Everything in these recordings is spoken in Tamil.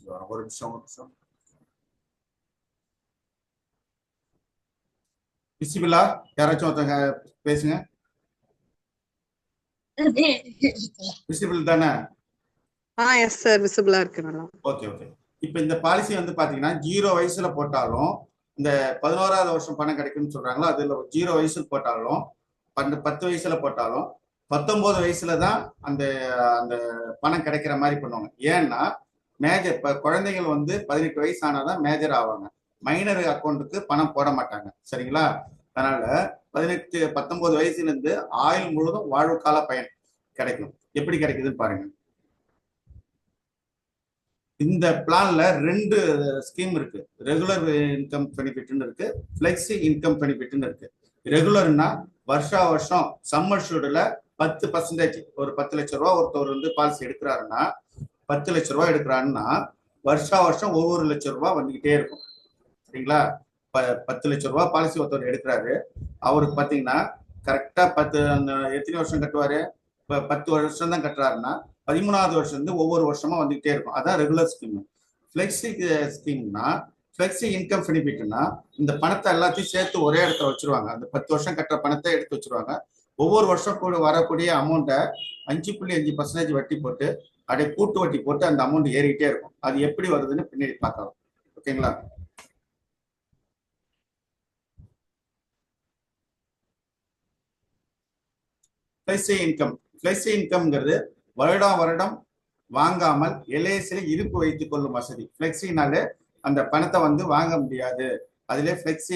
எடுத்துட்டு வரேன். ஒரு நிமிஷம் ஒரு நிமிஷம். விசிபிளா? யாராச்சும் ஒருத்தங்க பேசுங்க. விசிபிள் தானே? எஸ் சார், விசிபிளா இருக்கு. நல்லா. Okay okay. இப்போ இந்த பாலிசி வந்து பாத்தீங்கன்னா 0 வயசுல போட்டாலும் இந்த 11வது வருஷம் பணம் கிடைக்கும்னு சொல்றாங்களோ, அதுல 0 வயசுல போட்டாலும் 10 வயசுல போட்டாலும் 19 வயசுல தான் அந்த அந்த பணம் கிடைக்கிற மாதிரி பண்ணுவாங்க. ஏன்னா மேஜர் இப்ப குழந்தைகள் வந்து 18 வயசு ஆனாதான் மேஜர் ஆவாங்க. மைனர் அக்கௌண்ட்டுக்கு பணம் போட மாட்டாங்க. சரிங்களா? அதனால 19 வயசுல இருந்து ஆயுள் முழுவதும் வாழ்வு கால பயன் கிடைக்கும். எப்படி கிடைக்குதுன்னு பாருங்க. இந்த பிளான்ல 2 ஸ்கீம் இருக்கு. ரெகுலர் இன்கம் பெனிஃபிட்னு இருக்கு, ஃபிளெக்ஸி இன்கம் பெனிஃபிட்னு இருக்கு. ரெகுலர்னா வருஷம் சம்மர்ஷூட்ல 10%, ஒரு 10 லட்சம் ரூபாய் ஒருத்தர் வந்து பாலிசி எடுக்கிறாருன்னா 10 லட்சம் ரூபாய் எடுக்கிறாருன்னா வருஷம் ஒவ்வொரு லட்சம் ரூபாய் வந்துகிட்டே இருக்கும். சரிங்களா? 10 லட்சம் ரூபாய் பாலிசி ஒருத்தர் எடுக்கிறாரு. அவருக்கு பாத்தீங்கன்னா கரெக்டா 10 எத்தனை வருஷம் கட்டுவாரு? 10 வருஷம் தான் கட்டுறாருன்னா 13வது வருஷம் வந்து ஒவ்வொரு வருஷமா வந்துகிட்டே இருக்கும். அதான் ரெகுலர் ஸ்கீம். ஃபிளெக்ஸி ஸ்கீம்னா ஃபிளெக்ஸி இன்கம் பெனிஃபிட்னா இந்த பணத்தை எல்லாத்தையும் சேர்த்து ஒரே இடத்துல வச்சிருவாங்க. அந்த 10 வருஷம் கட்டுற பணத்தை எடுத்து வச்சிருவாங்க. ஒவ்வொரு வருஷம் கூட வரக்கூடிய அமௌண்ட்டை 5.5% வட்டி போட்டு அப்படியே கூட்டு வட்டி போட்டு அந்த அமௌண்ட் ஏறிக்கிட்டே இருக்கும். அது எப்படி வருதுன்னு பின்னாடி பார்க்கலாம். ஓகேங்களா? ஃபிளெக்ஸி இன்கம்ங்கிறது வருடம் வாங்காமல் எல்ஐசியில இருப்பு வைத்துக் கொள்ளும் வசதி. ஃபிளெக்ஸினாலே அந்த பணத்தை வந்து வாங்க முடியாது, அதுல ஃபிளெக்ஸி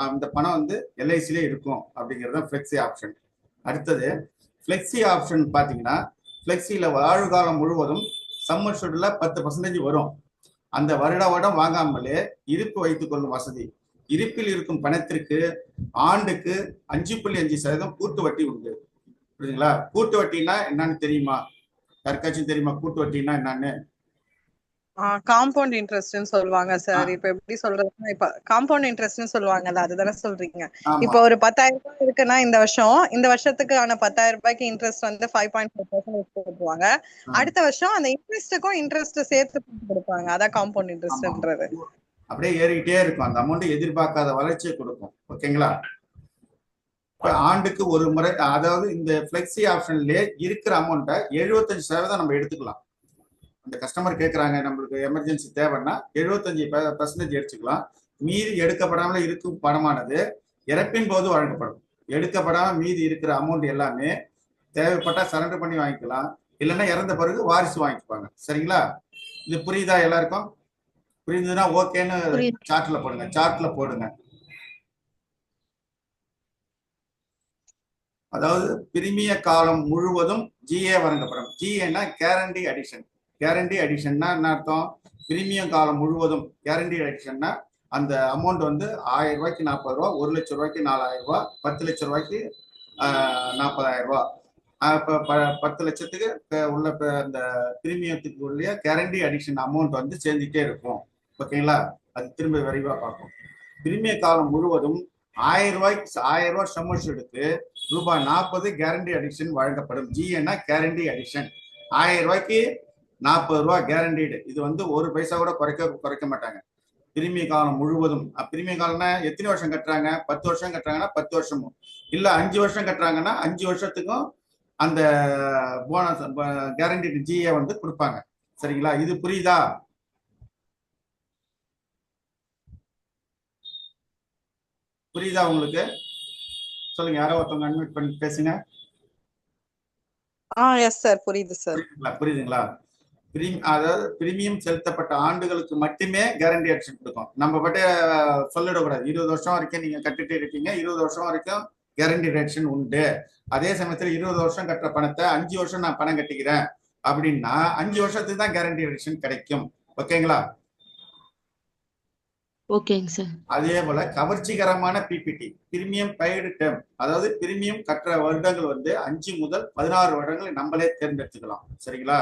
அந்த பணம் வந்து எல்ஐசியில இருக்கும் அப்படிங்கிறது தான் ஃபிளெக்ஸி ஆப்ஷன். அடுத்தது ஃபிளெக்ஸி ஆப்ஷன் பாத்தீங்கன்னா ஃபிளெக்ஸியில வாழ்காலம் முழுவதும் சம்மர்ஷூட்ல 10% வரும். அந்த வருடம் வாங்காமலே இருப்பு வைத்துக் கொள்ளும் வசதி. இருப்பில் இருக்கும் பணத்திற்கு ஆண்டுக்கு 5.5% கூட்டு வட்டி உண்டு. புரியுதுங்களா? கூட்டு வட்டினா என்னன்னு தெரியுமா? யாருக்காச்சும் தெரியுமா கூட்டு வட்டினா என்னன்னு? காம்பவுண்ட் இன்ட்ரெஸ்ட்னு சொல்லுவாங்க சார். இப்ப எப்படி சொல்றதுன்னா, இப்ப காம்பவுண்ட் இன்ட்ரெஸ்ட்னு சொல்லுவாங்க, அதுதானே சொல்றீங்க? இப்ப ஒரு 10,000 ரூபாய் இருக்குன்னா இந்த வருஷத்துக்கான 10,000 ரூபாய்க்கு இன்ட்ரெஸ்ட் வந்து 5.5% போட்டுருவாங்க. அடுத்த வருஷம் அந்த இன்ட்ரெஸ்ட்டுக்கும் இன்ட்ரெஸ்ட் சேர்த்து கொடுப்பாங்க. அதான் காம்பவுண்ட் இன்ட்ரெஸ்ட்ன்றது. அப்படியே ஏறிக்கிட்டே இருக்கும். அந்த அமௌண்ட் எதிர்பார்க்காத வளர்ச்சியை கொடுக்கும். ஓகேங்களா? ஆண்டுக்கு ஒரு முறை, அதாவது இந்த ஃபிளெக்ஸி ஆப்ஷன்லயே இருக்கிற அமௌண்ட்டை 75% நம்ம எடுத்துக்கலாம். அந்த கஸ்டமர் கேட்கறாங்க, நம்மளுக்கு எமர்ஜென்சி தேவைன்னா 75% எடுத்துக்கலாம். மீதி எடுக்கப்படாமல இருக்கும் பணமானது இறப்பின் போது வழங்கப்படும். எடுக்கப்படாம மீதி இருக்கிற அமௌண்ட் எல்லாமே தேவைப்பட்டா சரண்டர் பண்ணி வாங்கிக்கலாம், இல்லைன்னா இறந்த பிறகு வாரிசு வாங்கிப்பாங்க. சரிங்களா? இது புரியுதா எல்லாருக்கும்? புரியுதுன்னா ஓகேன்னு சார்ட்ல போடுங்க. அதாவது பிரிமிய காலம் முழுவதும் ஜிஏ வழங்கப்படும். ஜிஏன்னா கேரண்டி அடிஷன். கேரண்டி அடிஷன்னா என்ன அர்த்தம்? பிரிமியம் காலம் முழுவதும் கேரண்டி அடிஷன்னா அந்த அமௌண்ட் வந்து 1000 ரூபாய்க்கு 40 ரூபா, 1 லட்சம் ரூபாய்க்கு 4000 ரூபா, 10 லட்சம் ரூபாய்க்கு 40,000 ரூபா. இப்போ 10 லட்சத்துக்கு உள்ள அந்த பிரீமியத்துக்கு உள்ள கேரண்டி அடிஷன் அமௌண்ட் வந்து சேர்ந்துட்டே இருக்கும். ஓகேங்களா? அது திரும்ப விரைவா பார்ப்போம். பிரீமிய காலம் முழுவதும் 1000 ரூபாய் சம்மர்ஷூட்டுக்கு ரூபாய் 40 கேரண்டி அடிஷன் வழங்கப்படும். ஜிஏன்னா கேரண்டி அடிஷன். 1000 ரூபாய்க்கு 40 ரூபாய் கேரண்டீடு. இது வந்து ஒரு பைசா கூட குறைக்க மாட்டாங்க. பிரிமிய காலம் முழுவதும். பிரிமிய காலம்னா எத்தனை வருஷம் கட்டுறாங்க? 10 வருஷம் கட்டுறாங்கன்னா 10 வருஷமும், இல்ல 5 வருஷம் கட்டுறாங்கன்னா 5 வருஷத்துக்கும் அந்த போனஸ் கேரண்டீடு ஜிஏ வந்து கொடுப்பாங்க. சரிங்களா? இது புரியுதா? புரியுதா உங்களுக்கு? சொல்லுங்க, யாரோ ஒருத்தவங்க அட்மிட் பண்ணி பேசுங்க. எஸ் சார், புரியுது சார். புரியுதுங்களா? அதாவது பிரீமியம் செலுத்தப்பட்ட ஆண்டுகளுக்கு மட்டுமே கேரண்டி அடிஷன் கொடுக்கும். நம்ம பட்ட சொல்லிடக்கூடாது 20 வருஷம் வரைக்கும் நீங்க கட்டிட்டு இருக்கீங்க, 20 வருஷம் வரைக்கும் கேரண்டி அடிஷன் உண்டு. அதே சமயத்துல 20 வருஷம் கட்டுற பணத்தை 5 வருஷம் நான் பணம் கட்டிக்கிறேன் அப்படின்னா 5 வருஷத்துக்கு தான் கேரண்டி அடிஷன் கிடைக்கும். ஓகேங்களா? ஓகேங்க சார். அதே போல கவர்ச்சிகரமான பிபிடி, பிரீமியம் பெய்டு டேர்ம், அதாவது பிரீமியம் கட்டுற வருடங்கள் வந்து 5 முதல் 16 வருடங்கள் நம்மளே தேர்ந்தெடுத்துக்கலாம். சரிங்களா?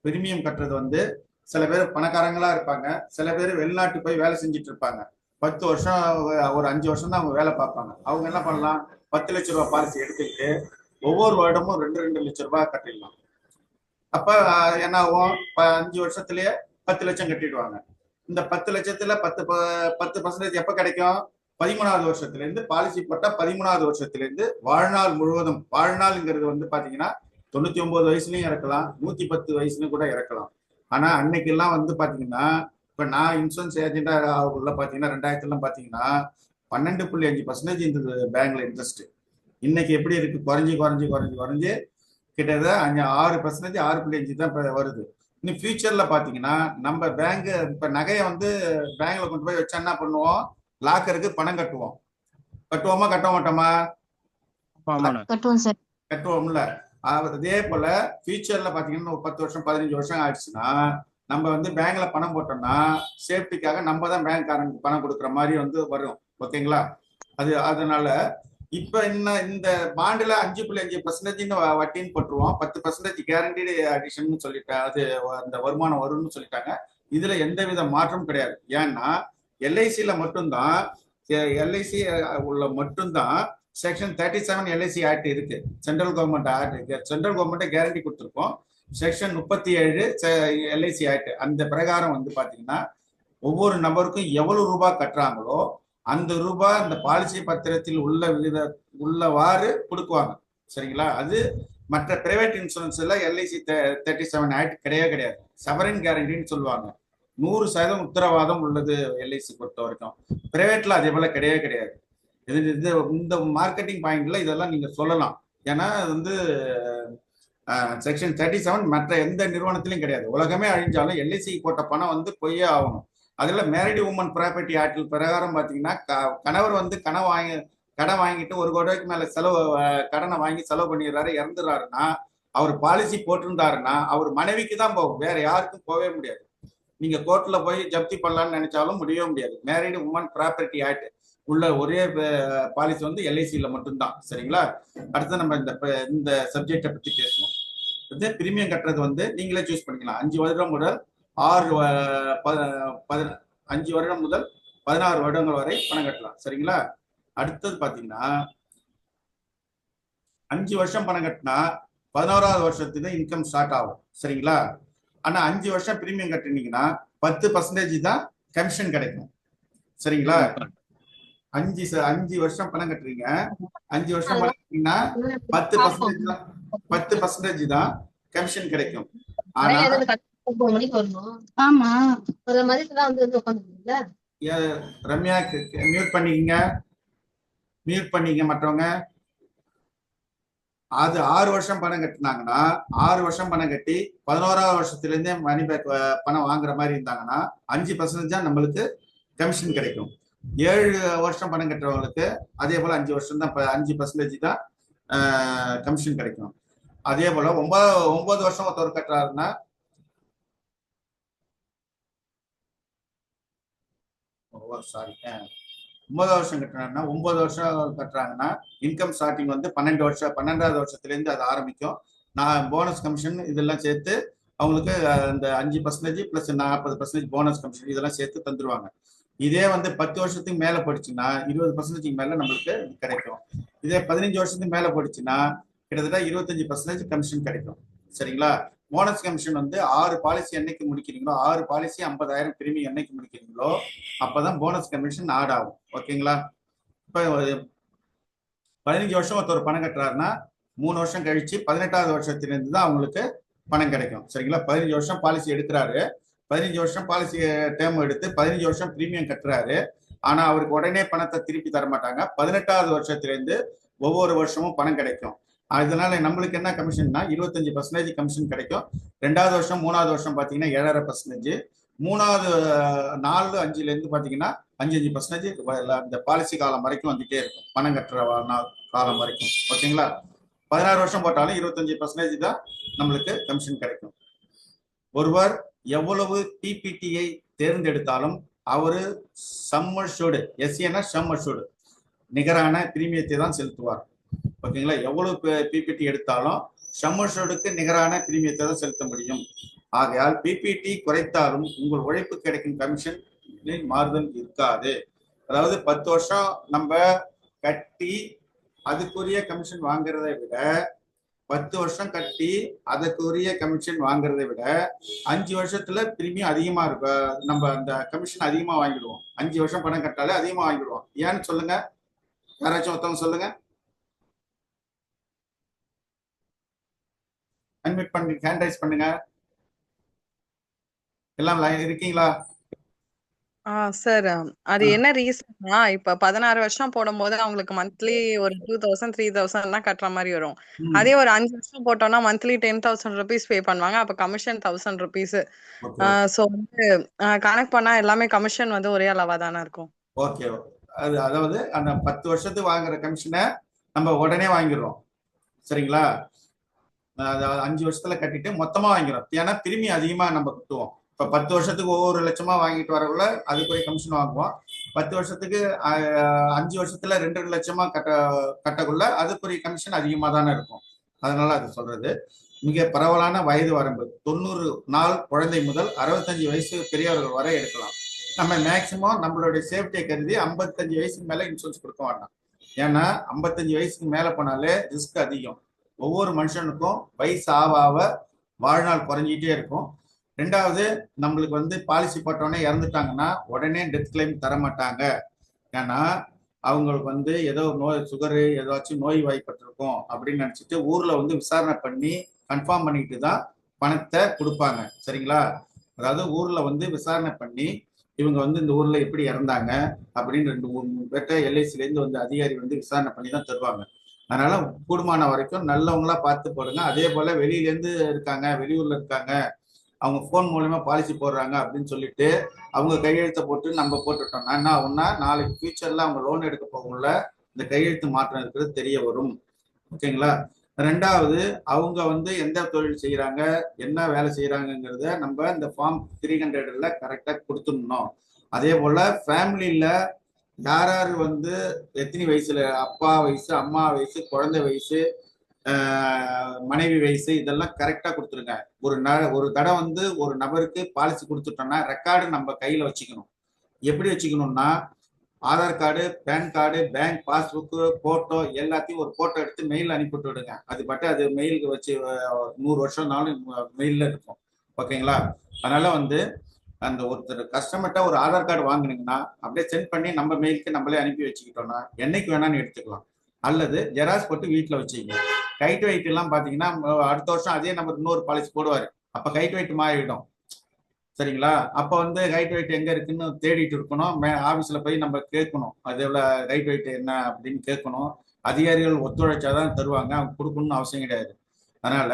பிரீமியம் கட்டுறது வந்து சில பேர் பணக்காரங்களா இருப்பாங்க, சில பேர் வெளிநாட்டு போய் வேலை செஞ்சுட்டு இருப்பாங்க. 10 வருஷம் ஒரு 5 வருஷம் தான் அவங்க வேலை பார்ப்பாங்க. அவங்க என்ன பண்ணலாம்? 10 லட்சம் ரூபாய் பாலிசி எடுத்துக்கிட்டு ஒவ்வொரு வருடமும் 2 லட்சம் ரூபாய் கட்டிடலாம். அப்ப என்ன ஆகும்? 5 வருஷத்துலயே 10 லட்சம் கட்டிடுவாங்க. இந்த 10 லட்சத்துல 10% எப்ப கிடைக்கும்? 13வது வருஷத்துல இருந்து பாலிசி போட்டா 13வது வருஷத்துல இருந்து வாழ்நாள் முழுவதும். வாழ்நாள்ங்கிறது வந்து பாத்தீங்கன்னா 99 வயசுலயும் இறக்கலாம், 110 வயசுலயும் கூட இறக்கலாம். ஆனா அன்னைக்கு எல்லாம் வந்து பாத்தீங்கன்னா, இப்ப நான் இன்சூரன்ஸ் ஏஜென்டா உள்ள பாத்தீங்கன்னா 2000 பாத்தீங்கன்னா 12.5% இருந்தது பேங்க்ல இன்ட்ரெஸ்ட். இன்னைக்கு எப்படி இருக்கு? குறைஞ்சி குறைஞ்சி குறைஞ்சி குறைஞ்சி கிட்டத்தட்ட 6%, 6.5 தான் வருது. இன்னும் ஃபியூச்சர்ல பாத்தீங்கன்னா நம்ம பேங்க் இப்ப நகையை வந்து பேங்க்ல கொண்டு போய் வச்சா என்ன பண்ணுவோம்? லாக்கருக்கு பணம் கட்டுவோம். கட்டுவோமா கட்ட மாட்டோமா? கட்டுவோம்ல. அதே போல ஃபியூச்சர்ல பாத்தீங்கன்னா ஒரு 10 வருஷம் 15 வருஷம் ஆயிடுச்சுன்னா நம்ம வந்து பேங்க்ல பணம் போட்டோம்னா சேஃப்டிக்காக நம்ம தான் பேங்க்காரனுக்கு பணம் கொடுக்குற மாதிரி வந்து வரும். ஓகேங்களா? அதனால இப்ப இந்த பாண்டுல 5.5% வட்டின்னு போட்டுருவோம். 10% கேரண்டீடு அடிஷன் சொல்லிட்டேன். அது அந்த வருமானம் வரும்னு சொல்லிட்டாங்க. இதுல எந்தவித மாற்றம் கிடையாது. ஏன்னா எல்ஐசியில மட்டும்தான், எல்ஐசி உள்ள மட்டும்தான் செக்ஷன் 37 எல்ஐசி ஆக்ட் இருக்கு. Central government act, central government guarantee கொடுத்துருக்கோம். செக்ஷன் 37 எல்ஐசி ஆக்ட் அந்த பிரகாரம் வந்து பாத்தீங்கன்னா ஒவ்வொரு நபருக்கும் எவ்வளவு ரூபாய் கட்டுறாங்களோ அந்த ரூபாய் அந்த பாலிசி பத்திரத்தில் உள்ளவாறு கொடுக்குவாங்க. சரிங்களா? அது மற்ற பிரைவேட் இன்சூரன்ஸ்ல எல்ஐசி 37 ஆக்ட் கிடையாது. சவரின் கேரண்டின்னு சொல்லுவாங்க. 100% உத்தரவாதம் உள்ளது எல்ஐசி பொறுத்த வரைக்கும். பிரைவேட்ல அதே போல கிடையாது. இந்த மார்க்கெட்டிங் பாயிண்ட்ல இதெல்லாம் நீங்க சொல்லலாம். ஏன்னா வந்து செக்ஷன் 37 மற்ற எந்த நிறுவனத்திலையும் கிடையாது. உலகமே அழிஞ்சாலும் எல்ஐசி போட்ட பணம் வந்து பொய்யே ஆகணும். அதுல மேரிட் உமன் ப்ராப்பர்ட்டி ஆக்ட் பிரகாரம் பாத்தீங்கன்னா கணவர் வந்து கடன் வாங்கிட்டு 1 கோடி ரூபாய்க்கு மேல கடனை வாங்கி செலவு பண்ணிடுறாரு, இறந்துடுறாருன்னா அவர் பாலிசி போட்டிருந்தாருன்னா அவர் மனைவிக்கு தான் போகும், வேற யாருக்கும் போகவே முடியாது. நீங்க கோர்ட்ல போய் ஜப்தி பண்ணலாம்னு நினைச்சாலும் முடியவே முடியாது. மேரிட் உமன் ப்ராப்பர்ட்டி ஆக்ட் உள்ள ஒரே பாலிசி வந்து எல்ஐசியில மட்டும்தான். சரிங்களா? அடுத்து நம்ம இந்த சப்ஜெக்டை பத்தி பேசுவோம். பிரீமியம் கட்டுறது வந்து நீங்களே சூஸ் பண்ணிக்கலாம். 5 வருடம் முதல் 5 வருடம் முதல் 16 வருடங்கள் வரை பணம் கட்டலாம். சரிங்களா? அடுத்தது பாத்தீங்கன்னா 5 வருஷம் பணம் கட்டினா 11வது வருஷத்துக்கு இன்கம் ஸ்டார்ட் ஆகும். சரிங்களா? ஆனா 5 வருஷம் பிரீமியம் கட்டினீங்கன்னா 10% தான் கமிஷன் கிடைக்கும். சரிங்களா? 5 வருஷம் பணம் கட்டுறீங்க, 5 வருஷம் பணம் கட்டினீங்கன்னா 10% தான் கமிஷன் கிடைக்கும். ஆனா ரம்யா மியூட் பண்ணிக்க மற்றவங்க. அது 6 வருஷம் பணம் கட்டினாங்கன்னா 6 வருஷம் பணம் கட்டி 11வது வருஷத்துல இருந்தே மணி பேக் பணம் வாங்குற மாதிரி இருந்தாங்கன்னா 5% தான் நம்மளுக்கு கமிஷன் கிடைக்கும். 7 வருஷம் பணம் கட்டுறவங்களுக்கு அதே போல 5 வருஷம் தான் 5% தான் கமிஷன் கிடைக்கும். அதே போல 9 வருஷம் ஒருத்தர் கட்டுறாருன்னா 9 வருஷம் கட்டுறாங்கன்னா 9 வருஷம் கட்டுறாங்கன்னா இன்கம் ஸ்டார்டிங் வந்து 12வது வருஷத்துல இருந்து அது ஆரம்பிக்கும். நான் போனஸ் கமிஷன் இதெல்லாம் சேர்த்து அவங்களுக்கு அந்த 5% பிளஸ் 40% போனஸ் கமிஷன் இதெல்லாம் சேர்த்து தந்துருவாங்க. இதே வந்து 10 வருஷத்துக்கு மேல போயிடுச்சுன்னா 20% மேல நம்மளுக்கு கிடைக்கும். இதே 15 வருஷத்துக்கு மேல போயிடுச்சுன்னா கிட்டத்தட்ட 25% கமிஷன் கிடைக்கும். சரிங்களா? போனஸ் கமிஷன் வந்து 6 பாலிசி என்னைக்கு முடிக்கிறீங்களோ 6 பாலிசி 50,000 பிரீமியம் என்னைக்கு முடிக்கிறீங்களோ அப்பதான் போனஸ் கமிஷன் ஆட் ஆகும். ஓகேங்களா? இப்ப 15 வருஷம் ஒருத்தர் பணம் கட்டுறாருன்னா 3 வருஷம் கழிச்சு 18வது வருஷத்திலிருந்து தான் அவங்களுக்கு பணம் கிடைக்கும். சரிங்களா? 15 வருஷம் பாலிசி எடுக்கிறாரு, 15 வருஷம் பாலிசி டேர்ம் எடுத்து 15 வருஷம் பிரீமியம் கட்டுறாரு. ஆனா அவருக்கு உடனே பணத்தை திருப்பி தர மாட்டாங்க. 18வது வருஷத்திலிருந்து ஒவ்வொரு வருஷமும் பணம் கிடைக்கும். அதனால நம்மளுக்கு என்ன கமிஷன்னா 25% கமிஷன் கிடைக்கும். 2வது வருஷம் 3வது வருஷம் பாத்தீங்கன்னா 7.5%, 3வது 4, 5ல இருந்து பாத்தீங்கன்னா 5% அந்த பாலிசி காலம் வரைக்கும் வந்துட்டே இருக்கும், பணம் கட்டுற காலம் வரைக்கும். ஓகேங்களா? 16 வருஷம் போட்டாலும் 25% தான் நம்மளுக்கு கமிஷன் கிடைக்கும். ஒருவர் எவ்வளவு பிபிடியை தேர்ந்தெடுத்தாலும் அவரு சம் அஷ்யூர்டு, எஸ்ஏனா சம் அஷ்யூர்டு, நிகரான பிரீமியத்தை தான் செலுத்துவார். ஓகேங்களா? எவ்வளவு பிபிடி எடுத்தாலும் சம் அஷ்யூர்டுக்கு நிகரான பிரீமியத்தை தான் செலுத்த முடியும். ஆகையால் பிபிடி குறைத்தாலும் உங்கள் உழைப்பு கிடைக்கும் கமிஷன் மாறுதல் இருக்காது. அதாவது 10 வருஷம் நம்ம கட்டி அதுக்குரிய கமிஷன் வாங்குறதை விட 10 வருஷம் கட்டி அதுக்குரிய கமிஷன் வாங்குறதை விட 5 வருஷத்துல பிரீமியம் அதிகமா இருக்கும். நம்ம அந்த கமிஷன் அதிகமா வாங்கிடுவோம். 5 வருஷம் பணம் கட்டாலே அதிகமா வாங்கிடுவோம். ஏன்னு சொல்லுங்க, யாராச்சும் ஒருத்தவங்க சொல்லுங்க. அட்மிட் பண்ணுங்க, ஹேண்ட் ரைஸ் பண்ணுங்க. எல்லாம் இருக்கீங்களா? சார் அது என்ன ரீசன்னா இப்ப 16 வருஷம் போடும்போது அவங்களுக்கு மந்த்லி ஒரு 2000 3000 தான் கட்டுற மாதிரி வரும். அதே ஒரு 5 வருஷம் போட்டோம்னா மந்த்லி 10,000 ருபீஸ் பே பண்ணுவாங்க. அப்ப கமிஷன் 1000 ருபீஸ். சோ வந்து கனெக்ட் பண்ணா எல்லாமே கமிஷன் வந்து ஒரே அளவா தானே இருக்கும். ஓகே, அது அதாவது அந்த 10 வருஷத்துக்கு வாங்குற கமிஷனை நம்ம உடனே வாங்கிடுறோம். சரிங்களா? அதாவது 5 வருஷத்துல கட்டிட்டு மொத்தமா வாங்கிடும். ஏன்னா திரும்பி அதிகமா நம்ம கட்டுவோம். இப்ப 10 வருஷத்துக்கு ஒவ்வொரு லட்சமா வாங்கிட்டு வரக்குள்ள அதுக்குரிய கமிஷன் வாங்குவோம். 10 வருஷத்துக்கு 5 வருஷத்துல 2 லட்சமா கட்டக்குள்ள அதுக்குரிய கமிஷன் அதிகமா தானே இருக்கும். அதனால அது சொல்றது. மிக பரவலான வயது வரம்பு 90 நாள் குழந்தை முதல் 65 வயசு பெரியவர்கள் வரை எடுக்கலாம். நம்ம மேக்சிமம் நம்மளுடைய சேஃப்டியை கருதி 55 வயசுக்கு மேல இன்சூரன்ஸ் கொடுக்க வேண்டாம். ஏன்னா 55 வயசுக்கு மேல போனாலே ரிஸ்க் அதிகம். ஒவ்வொரு மனுஷனுக்கும் வயசு ஆக வாழ்நாள் குறைஞ்சிட்டே இருக்கும். ரெண்டாவது, நம்மளுக்கு வந்து பாலிசி போட்டோடனே இறந்துட்டாங்கன்னா உடனே டெத் கிளைம் தர மாட்டாங்க. ஏன்னா அவங்களுக்கு வந்து ஏதோ நோய், சுகரு, ஏதாச்சும் நோய் வாய்ப்பட்டிருக்கும் அப்படின்னு நினைச்சிட்டு ஊர்ல வந்து விசாரணை பண்ணி கன்ஃபார்ம் பண்ணிட்டு தான் பணத்தை கொடுப்பாங்க. சரிங்களா? அதாவது ஊர்ல வந்து விசாரணை பண்ணி இவங்க வந்து இந்த ஊர்ல எப்படி இறந்தாங்க அப்படின்னு 2-3 பேர்ட்ட எல்ஐசில இருந்து வந்து அதிகாரி வந்து விசாரணை பண்ணி தான் தருவாங்க. அதனால கூடுமான வரைக்கும் நல்லவங்களா பார்த்து போடுங்க. அதே போல வெளியில இருந்து இருக்காங்க, வெளியூர்ல இருக்காங்க, அவங்க போன் மூலமா பாலிசி போடுறாங்க அப்படின்னு சொல்லிட்டு அவங்க கையெழுத்தை போட்டு நம்ம போட்டுட்டோம்னா என்ன ஆகும்னா, நாளைக்கு ஃபியூச்சர்ல அவங்க லோன் எடுக்க போகல இந்த கையெழுத்து மாற்றம் இருக்கிறது தெரிய வரும். ஓகேங்களா? ரெண்டாவது, அவங்க வந்து எந்த தொழில் செய்யறாங்க, என்ன வேலை செய்யறாங்கிறத நம்ம இந்த ஃபார்ம் 300ல கரெக்டா கொடுத்துடணும். அதே போல ஃபேமிலியில யார் யார் வந்து எத்தனை வயசுல, அப்பா வயசு, அம்மா வயசு, குழந்தை வயசு, மனைவி வயசு, இதெல்லாம் கரெக்டா கொடுத்துருங்க. ஒரு தடவை வந்து ஒரு நபருக்கு பாலிசி கொடுத்துட்டோம்னா ரெக்கார்டு நம்ம கையில வச்சுக்கணும். எப்படி வச்சுக்கணும்னா, Aadhaar card, PAN card, bank passbook, photo எல்லாத்தையும் ஒரு போட்டோ எடுத்து மெயில் அனுப்பிவிட்டு விடுங்க. அது பட்டு அது மெயிலுக்கு வச்சு 100 வருஷம்னாலும் மெயிலில் இருக்கும். ஓகேங்களா? அதனால வந்து அந்த ஒருத்தர் கஸ்டமர்கிட்ட ஒரு ஆதார் கார்டு வாங்கினீங்கன்னா அப்படியே சென்ட் பண்ணி நம்ம மெயிலுக்கு நம்மளே அனுப்பி வச்சுக்கிட்டோம்னா என்னைக்கு வேணாலும் எடுத்துக்கலாம். அல்லது ஜெராக்ஸ் போட்டு வீட்டில் வச்சுக்கோங்க. கைட் வெயிட் எல்லாம் பார்த்தீங்கன்னா அடுத்த வருஷம் அதே நம்பர் இன்னொரு பாலிசி போடுவார். அப்போ கைட் வெயிட் மாறிடும். சரிங்களா? அப்போ வந்து ரைட் வெயிட் எங்க இருக்குன்னு தேடிட்டு இருக்கணும். ஆபீஸ்ல போய் நம்ம கேட்கணும், அது எவ்வளவு ரைட் வெயிட் என்ன அப்படின்னு கேட்கணும். அதிகாரிகள் ஒத்துழைச்சாதான் தருவாங்க, அவங்க கொடுக்கணும்னு அவசியம் கிடையாது. அதனால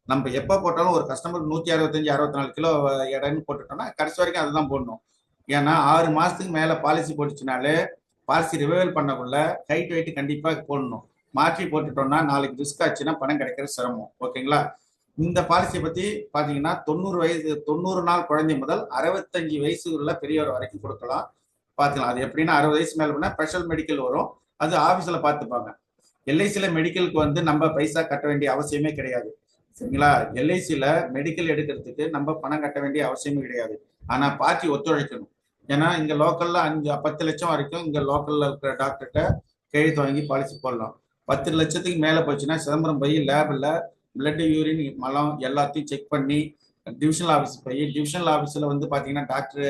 நம்ம எப்போ போட்டாலும் ஒரு கஸ்டமர் 165 64 கிலோ எடைன்னு போட்டுட்டோம்னா கடைசி வரைக்கும் அதுதான் போடணும். ஏன்னா 6 மாசத்துக்கு மேல பாலிசி போட்டுச்சுனாலே பாலிசி ரிவைவல் பண்ணக்குள்ள ரைட் வெயிட் கண்டிப்பா போடணும். மாற்றி போட்டுட்டோம்னா நாளைக்கு ரிஸ்க் ஆச்சுன்னா பணம் கிடைக்கிறது சிரமம். ஓகேங்களா? இந்த பாலிசியை பத்தி பாத்தீங்கன்னா 90 நாள் குழந்தை முதல் 65 வயசு உள்ள பெரியவர் வரைக்கும் கொடுக்கலாம். பாத்துக்கலாம். அது எப்படின்னா 60 வயசு மேல பண்ணா ஸ்பெஷல் மெடிக்கல் வரும், அது ஆபீஸ்ல பாத்துப்பாங்க. எல்ஐசில மெடிக்கலுக்கு வந்து நம்ம பைசா கட்ட வேண்டிய அவசியமே கிடையாது. சரிங்களா? எல்ஐசில மெடிக்கல் எடுக்கிறதுக்கு நம்ம பணம் கட்ட வேண்டிய அவசியமே கிடையாது. ஆனா பார்ட்டி ஒத்துழைக்கணும். ஏன்னா இங்க லோக்கல்ல 10 லட்சம் வரைக்கும் இங்க லோக்கல்ல இருக்கிற டாக்டர்கிட்ட கையெழுத்து வாங்கி பாலிசி போடலாம். 10 லட்சத்துக்கு மேல போச்சுன்னா சிதம்பரம் போய் லேப்ல பிளட், யூரின், மலம் எல்லாத்தையும் செக் பண்ணி டிவிஷனல் ஆஃபீஸ் போய் டிவிஷனல் ஆஃபீஸில் வந்து பார்த்தீங்கன்னா டாக்டர்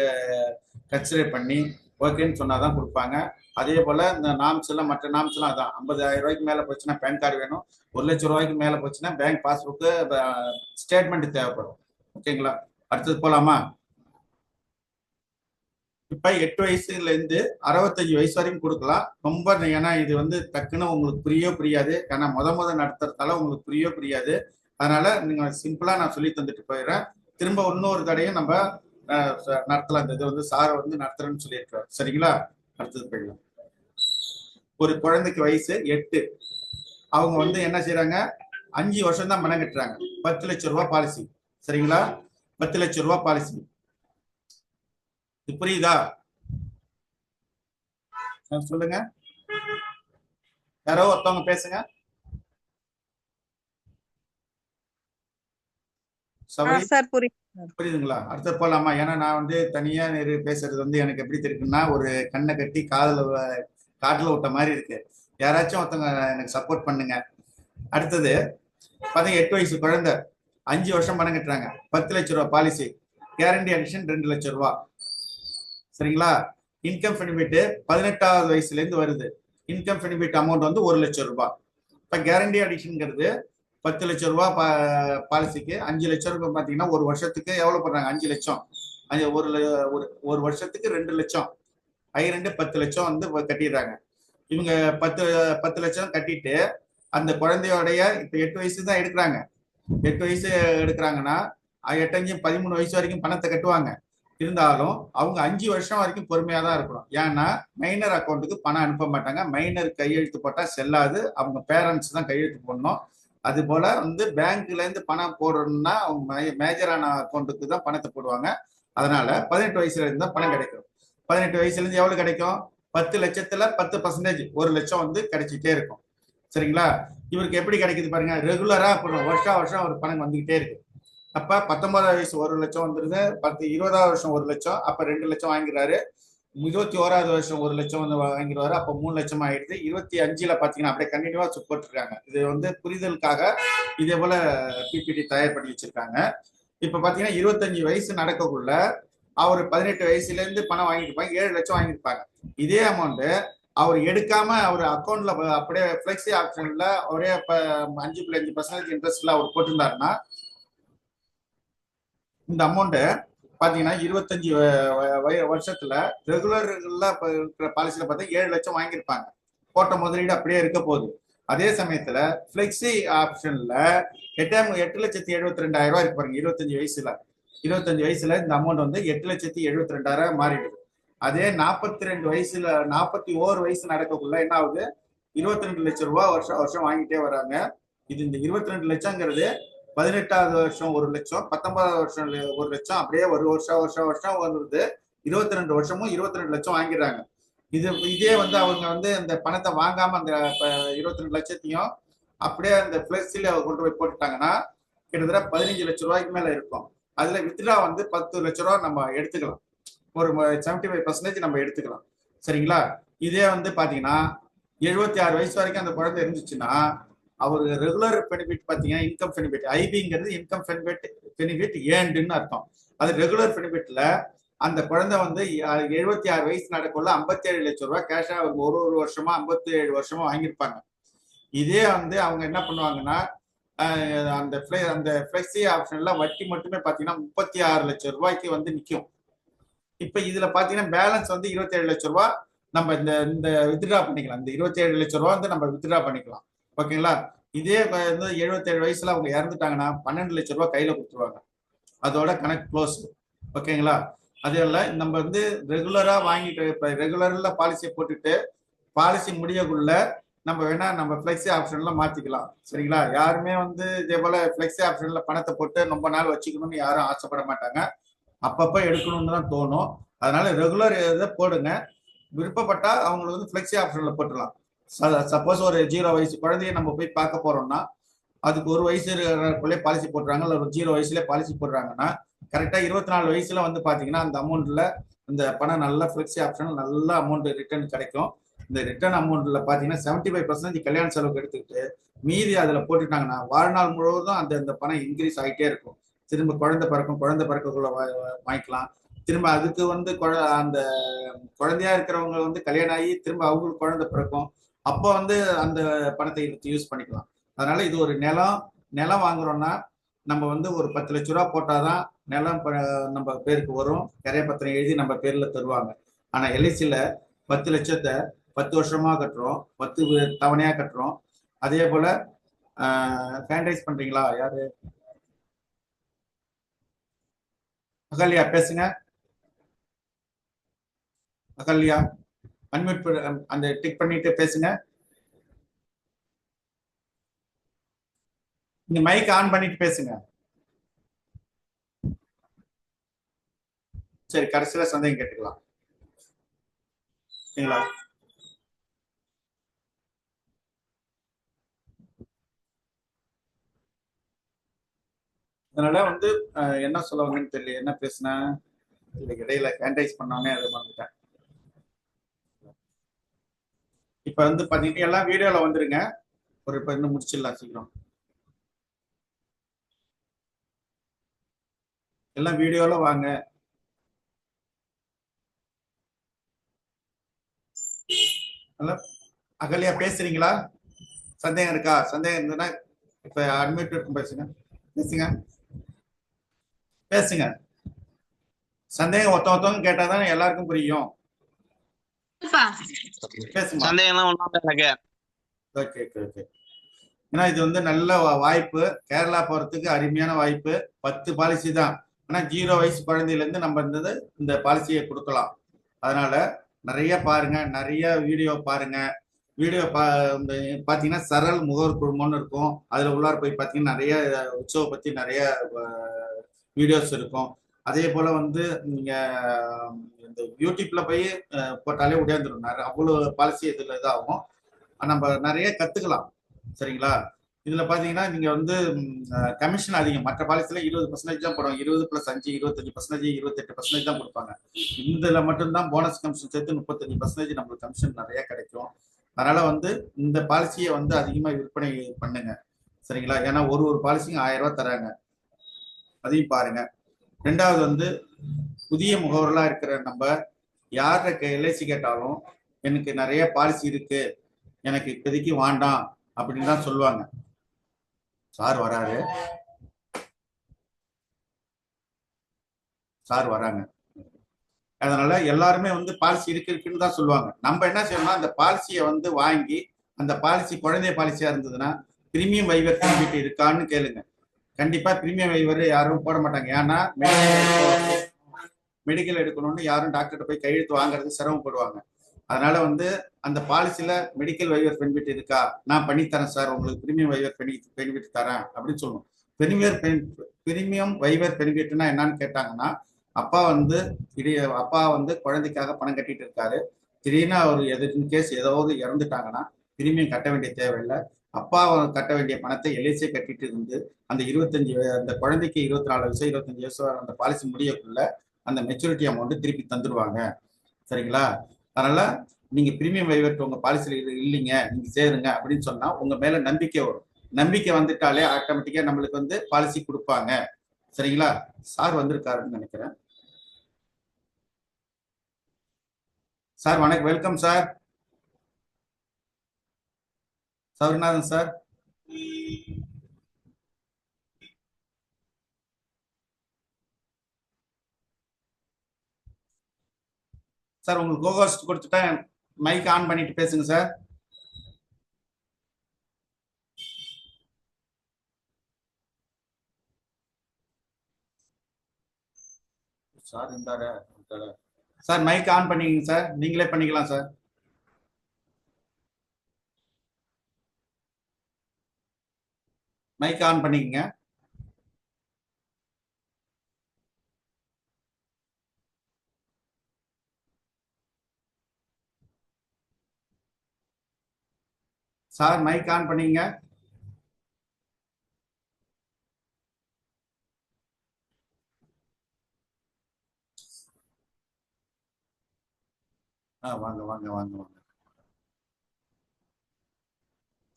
கன்சிடர் பண்ணி ஓகேன்னு சொன்னாதான் கொடுப்பாங்க. அதே போல் இந்த நாம்ஸ் எல்லாம், மற்ற நாம்ஸ் எல்லாம் அதான் 50,000 ரூபாய்க்கு மேலே போச்சுன்னா பேன் கார்டு வேணும், 1,00,000 ரூபாய்க்கு மேலே போச்சுன்னா பேங்க் பாஸ்புக்கு, ஸ்டேட்மெண்ட் தேவைப்படும். ஓகேங்களா? அடுத்தது போலாமா? இப்ப 8 வயசுல இருந்து 65 வயசு வரைக்கும் கொடுக்கலாம். ரொம்ப, ஏன்னா இது வந்து டக்குன்னு உங்களுக்கு புரியாது. ஏன்னா முத நடத்துறதால உங்களுக்கு புரியாது. அதனால நீங்க சிம்பிளா நான் சொல்லி தந்துட்டு போயிடுறேன். திரும்ப இன்னொரு தடையும் நம்ம நடத்தலாம். இது வந்து சாரை வந்து நடத்துறேன்னு சொல்லியிருக்காரு. சரிங்களா? அடுத்தது போயிடலாம். ஒரு குழந்தைக்கு வயசு 8, அவங்க வந்து என்ன செய்யறாங்க, 5 வருஷம் தான் பணம் கட்டுறாங்க. 10 லட்சம் ரூபாய் பாலிசி. சரிங்களா? 10 லட்சம் ரூபாய் பாலிசி. புரியுதா? சொல்லுங்க, யாரோ ஒருத்தவங்க பேசுங்க. புரியுதுங்களா? அடுத்த போலாமா? ஏன்னா நான் வந்து தனியா பேசுறது வந்து எனக்கு எப்படி இருக்குன்னா, ஒரு கண்ணை கட்டி காட்டுல விட்ட மாதிரி இருக்கு. யாராச்சும் ஒருத்தவங்க எனக்கு சப்போர்ட் பண்ணுங்க. அடுத்தது, பாத்தீங்க 8 வயசு குழந்தை 5 வருஷம் பணம் கட்டுறாங்க, 10 லட்சம் ரூபாய் பாலிசி, கேரண்டி அடிஷன் 2 லட்சம் ரூபாய். சரிங்களா? இன்கம் பெனிஃபிட் 18வது வயசுல இருந்து வருது. இன்கம் பெனிஃபிட் அமௌண்ட் வந்து 1 லட்சம் ரூபாய். இப்ப கேரண்டி அடிஷன்ங்கிறது 10 லட்சம் ரூபாய் பாலிசிக்கு 5 லட்சம் ரூபாய். பாத்தீங்கன்னா ஒரு வருஷத்துக்கு எவ்வளவு பண்றாங்க? 5 லட்சம். ஒரு வருஷத்துக்கு 2 லட்சம், 10 லட்சம் வந்து கட்டிடுறாங்க. இவங்க 10 லட்சம் கட்டிட்டு அந்த குழந்தையோடைய இப்ப 8 வயசு தான் எடுக்கிறாங்க. 8 வயசு எடுக்கிறாங்கன்னா 8 5 13 வயசு வரைக்கும் பணத்தை கட்டுவாங்க. இருந்தாலும் அவங்க 5 வருஷம் வரைக்கும் பொறுமையா தான் இருக்கணும். ஏன்னா மைனர் அக்கௌண்ட்டுக்கு பணம் அனுப்ப மாட்டாங்க. மைனர் கையெழுத்து போட்டா செல்லாது, அவங்க பேரண்ட்ஸ் தான் கையெழுத்து போடணும். அது போல வந்து பேங்க்ல இருந்து பணம் போடணும்னா அவங்க மேஜரான அக்கௌண்ட்டுக்கு தான் பணத்தை போடுவாங்க. அதனால 18 வயசுல இருந்து தான் பணம் கிடைக்கும். 18 வயசுல இருந்து எவ்வளவு கிடைக்கும்? 10 லட்சத்துல 10%, 1 லட்சம் வந்து கிடைச்சிட்டே இருக்கும். சரிங்களா? இவருக்கு எப்படி கிடைக்குது பாருங்க, ரெகுலரா வருஷம் வருஷம் ஒரு பணம் வந்துகிட்டே இருக்கு. அப்ப 19வது வயசு 1 லட்சம் வந்துருது, 20வது வருஷம் 1 லட்சம், அப்ப 2 லட்சம் வாங்கிறாரு. 21வது வருஷம் 1 லட்சம் வந்து வாங்கிடுவாரு, அப்ப 3 லட்சம் ஆயிடுது. 25ல பாத்தீங்கன்னா அப்படியே கண்டினியூவா போட்டிருக்காங்க. இது வந்து புரிதலுக்காக இதே போல பிபிடி தயார் பண்ணி வச்சிருக்காங்க. இப்ப பாத்தீங்கன்னா 25 வயசு நடக்கக்குள்ள அவர் 18 வயசுல இருந்து பணம் வாங்கிருப்பாங்க, 7 லட்சம் வாங்கியிருப்பாங்க. இதே அமௌண்ட் அவர் எடுக்காம அவர் அக்கௌண்ட்ல அப்படியே பிளெக்ஸி ஆப்ஷன்ல ஒரே 5.5% இன்ட்ரெஸ்ட்ல அவர் போட்டிருந்தாருன்னா இந்த அமௌண்ட் பாத்தீங்கன்னா 25 வருஷத்துல ரெகுலர்ல இருக்கிற பாலிசியில பார்த்தா 7 லட்சம் வாங்கியிருப்பாங்க. போட்ட முதலீடு அப்படியே இருக்க போகுது. அதே சமயத்துல பிளெக்ஸி ஆப்ஷன்ல 8,72,000 இருக்கு பாருங்க. 25 வயசுல 25 வயசுல இந்த அமௌண்ட் வந்து 8,72,000 மாறிடுது. அதே 42 வயசுல 41 வயசு நடக்கக்குள்ள என்ன ஆகுது? 22 லட்சம் ரூபாய் வருஷம் வருஷம் வாங்கிட்டே வராங்க. இது இந்த 22 லட்சங்கிறது 18வது வருஷம் 1 லட்சம், 19வது வருஷம் 1 லட்சம், அப்படியே ஒரு வருஷம் வருஷம் வருஷம் வருது. 22 வருஷமும் 22 லட்சம் வாங்கிடுறாங்க. இதே வந்து அவங்க வந்து இந்த பணத்தை வாங்காம அந்த 22 லட்சத்தையும் அப்படியே அந்த பிளெக்ஸில கொண்டு போய் போட்டுட்டாங்கன்னா கிட்டத்தட்ட 15 லட்சம் ரூபாய்க்கு மேல இருக்கும். அதுல வித்ட்ரா வந்து 10 லட்சம் ரூபாய் நம்ம எடுத்துக்கலாம். ஒரு 75% நம்ம எடுத்துக்கலாம். சரிங்களா? இதே வந்து பாத்தீங்கன்னா 76 வயசு வரைக்கும் அந்த குழந்தை இருந்துச்சுன்னா அவர் ரெகுலர் பெனிஃபிட் பாத்தீங்கன்னா இன்கம் பெனிஃபிட், ஐபிங்கிறது இன்கம் பெனிஃபிட் ஏண்டுன்னு அர்த்தம். அது ரெகுலர் பெனிஃபிட்ல அந்த குழந்தை வந்து 76 வயசு நடக்குள்ள 57 லட்சம் ரூபாய் கேஷா ஒரு வருஷமா 57 வருஷமா வாங்கியிருப்பாங்க. இதே வந்து அவங்க என்ன பண்ணுவாங்கன்னா அந்த பிளெக்ஸி ஆப்ஷன்ல வட்டி மட்டுமே பாத்தீங்கன்னா 36 லட்சம் ரூபாய்க்கு வந்து நிற்கும். இப்ப இதுல பாத்தீங்கன்னா பேலன்ஸ் வந்து 27 லட்சம் ரூபாய் நம்ம இந்த வித்ட்ரா பண்ணிக்கலாம். இந்த 27 லட்சம் ரூபாய் வந்து நம்ம வித்ட்ரா பண்ணிக்கலாம். ஓகேங்களா? இதே வந்து 77 வயசுல அவங்க இறந்துட்டாங்கன்னா 12 லட்சம் ரூபாய் கையில கொடுத்துருவாங்க. அதோட கணக்கு க்ளோஸ். ஓகேங்களா? அதே இல்ல நம்ம வந்து ரெகுலரா வாங்கிட்டு இப்ப ரெகுலர்ல பாலிசியை போட்டுட்டு பாலிசி முடியக்குள்ள நம்ம வேணா நம்ம பிளெக்ஸி ஆப்ஷன்ல மாத்திக்கலாம். சரிங்களா? யாருமே வந்து இதே போல பிளெக்ஸி ஆப்ஷன்ல பணத்தை போட்டு ரொம்ப நாள் வச்சுக்கணும்னு யாரும் ஆசைப்பட மாட்டாங்க. அப்பப்ப எடுக்கணும்னு தான் தோணும். அதனால ரெகுலர் இதை போடுங்க. விருப்பப்பட்டா அவங்களுக்கு வந்து பிளெக்ஸி ஆப்ஷன்ல போட்டுடலாம். சப்போஸ் ஒரு 0 வயசு குழந்தைய நம்ம போய் பார்க்க போறோம்னா அதுக்கு 1 வயசுக்குள்ளே பாலிசி போடுறாங்க, இல்ல ஒரு 0 வயசுல பாலிசி போடுறாங்கன்னா கரெக்டா 24 வயசுல வந்து பாத்தீங்கன்னா அந்த அமௌண்ட்ல இந்த பணம் நல்ல பிளெக்ஸி ஆப்ஷன் நல்ல அமௌண்ட் ரிட்டர்ன் கிடைக்கும். இந்த ரிட்டர்ன் அமௌண்ட்ல பாத்தீங்கன்னா 75% கல்யாண செலவுக்கு எடுத்துக்கிட்டு மீதி அதுல போட்டுட்டாங்கன்னா வாழ்நாள் முழுவதும் அந்த பணம் இன்க்ரீஸ் ஆகிட்டே இருக்கும். திரும்ப குழந்தை பிறக்கக்குள்ள வாங்கிக்கலாம். திரும்ப அதுக்கு வந்து அந்த குழந்தையா இருக்கிறவங்க வந்து கல்யாணம் ஆகி திரும்ப அவங்களுக்கு குழந்தை பிறக்கும். அப்போ வந்து அந்த பணத்தை யூஸ் பண்ணிக்கலாம். அதனால இது ஒரு நிலம் வாங்குறோம்னா நம்ம வந்து ஒரு 10 லட்ச ரூபா போட்டாதான் நிலம் நம்ம பேருக்கு வரும். கரைய பத்திரம் எழுதி நம்ம பேர்ல தருவாங்க. ஆனா எல்ஐசியில 10 லட்சத்தை 10 வருஷமா கட்டுறோம், 10 தவணையா கட்டுறோம். அதே போல ஹேண்ட்ரைஸ் பண்றீங்களா? யாரு? அகல்யா பேசுங்க. அகல்யா அன்மியூட் அந்த டிக் பண்ணிட்டு பேசுங்க. நீங்க மைக் ஆன் பண்ணிட்டு பேசுங்க. சரி, கடைசியில சந்தேகம் கேட்டுக்கலாம். சரிங்களா? அதனால வந்து என்ன சொல்ல வந்தேன்னு தெரியல, என்ன பேசுனேன் இடையில ஹேண்ட்ரைஸ் பண்ணோன்னே அதை மறந்துட்டேன். இப்ப வந்து பாத்தீங்கன்னா எல்லாம் வீடியோல வந்துருங்க. ஒரு இப்ப இன்னும் முடிச்சிடலாம் சீக்கிரம். எல்லாம் வீடியோல வாங்க. அகலியா பேசுறீங்களா? சந்தேகம் இருக்கா? சந்தேகம் இருந்ததுன்னா இப்ப அட்மிட் இருக்கும், பேசுங்க பேசுங்க பேசுங்க. சந்தேகம் ஒருத்தவங்க கேட்டாதான் எல்லாருக்கும் புரியும். பேசுமா. சந்தேகம்லாம் ஒன்றும் எனக்கு. Okay okay okay. ஏன்னா இது வந்து நல்ல வாய்ப்பு. கேரளா போறதுக்கு அருமையான வாய்ப்பு. 10 பாலிசி தான். ஆனா 0 வயசு குழந்தையில இருந்து நம்ம இருந்தது இந்த பாலிசியை கொடுக்கலாம். அதனால நிறைய பாருங்க, நிறைய வீடியோ பாருங்க. வீடியோ இந்த பாத்தீங்கன்னா சரல் முகவர் குழுமம்னு இருக்கும். அதுல உள்ளார போய் பாத்தீங்கன்னா நிறைய உற்சவ பத்தி நிறைய வீடியோஸ் இருக்கும். அதே போல வந்து நீங்க இந்த யூடியூப்ல போய் போட்டாலே உடையாந்துடும். அவ்வளவு பாலிசி இதுல இதாகும். நம்ம நிறைய கத்துக்கலாம். சரிங்களா? இதுல பாத்தீங்கன்னா நீங்க வந்து கமிஷன் அதிகம். மற்ற பாலிசில 20% தான் போடுவாங்க. 20+5 25%, 28% தான் கொடுப்பாங்க. இதுல மட்டும்தான் போனஸ் கமிஷன் சேர்த்து 35% நம்மளுக்கு கமிஷன் நிறைய கிடைக்கும். அதனால வந்து இந்த பாலிசியை வந்து அதிகமா விற்பனை பண்ணுங்க. சரிங்களா? ஏன்னா ஒரு பாலிசியும் 1000 ரூபாய் தராங்க. அதையும் பாருங்க. ரெண்டாவது வந்து புதிய முகவர்களா இருக்கிற நம்ம யார்கிட்ட எல்ஐசி கேட்டாலும் எனக்கு நிறைய பாலிசி இருக்கு, எனக்கு இப்போதைக்கு வேண்டாம் அப்படின்னு தான் சொல்லுவாங்க. சார் வராரு, சார் வராங்க. அதனால எல்லாருமே வந்து பாலிசி இருக்குன்னு தான் சொல்லுவாங்க. நம்ம என்ன செய்யணும்னா அந்த பாலிசியை வந்து வாங்கி, அந்த பாலிசி குழந்தை பாலிசியா இருந்ததுன்னா பிரீமியம் வைவர் பெனிஃபிட் இருக்கான்னு கேளுங்க. கண்டிப்பா பிரீமியம் வைவர் யாரும் போட மாட்டாங்க. ஏன்னா மெடிக்கல் எடுக்கணும்னு யாரும் டாக்டர்கிட்ட போய் கையெழுத்து வாங்குறது சிரமப்படுவாங்க. அதனால வந்து அந்த பாலிசியில மெடிக்கல் வைவர் பெனிஃபிட் இருக்கா, நான் பண்ணித்தரேன் சார், உங்களுக்கு பிரீமியம் வைவர் பெனிஃபிட் தரேன் அப்படின்னு சொல்லணும். பிரீமியம் வைவர் பெனிஃபிட்னா என்னன்னு கேட்டாங்கன்னா, அப்பா வந்து குழந்தைக்காக பணம் கட்டிட்டு இருக்காரு. திடீர்னு அவர் கேஸ் ஏதாவது இறந்துட்டாங்கன்னா பிரீமியம் கட்ட வேண்டிய தேவையில்லை. அப்பா கட்ட வேண்டிய பணத்தை எல்ஐசியை கட்டிட்டு இருந்து அந்த 25 அந்த குழந்தைக்கு 24 வயசு 25 வயசு அந்த பாலிசி முடியக்குள்ள அந்த மெச்சூரிட்டி அமௌண்ட் திருப்பி தந்துடுவாங்க. சரிங்களா? அதனால நீங்க பிரீமியம் வைவர் உங்க பாலிசியில இல்லைங்க, நீங்க சேருங்க அப்படின்னு சொன்னா உங்க மேல நம்பிக்கை வரும். நம்பிக்கை வந்துட்டாலே ஆட்டோமேட்டிக்கா நம்மளுக்கு வந்து பாலிசி கொடுப்பாங்க. சரிங்களா? சார் வந்திருக்காருன்னு நினைக்கிறேன். சார் வணக்கம், வெல்கம் சார். சௌரிநாதன் சார். சார் உங்களுக்கு கோகோஸ்ட் கொடுத்துட்டேன், மைக் ஆன் பண்ணிட்டு பேசுங்க சார். சார் இருந்தாரு சார், மைக் ஆன் பண்ணிக்கங்க சார், நீங்களே பண்ணிக்கலாம் சார். மைக் ஆன் பண்ணிக்கங்க. சார் மைக் ஆன் பண்ணீங்க. வாங்க வாங்க வாங்க வாங்க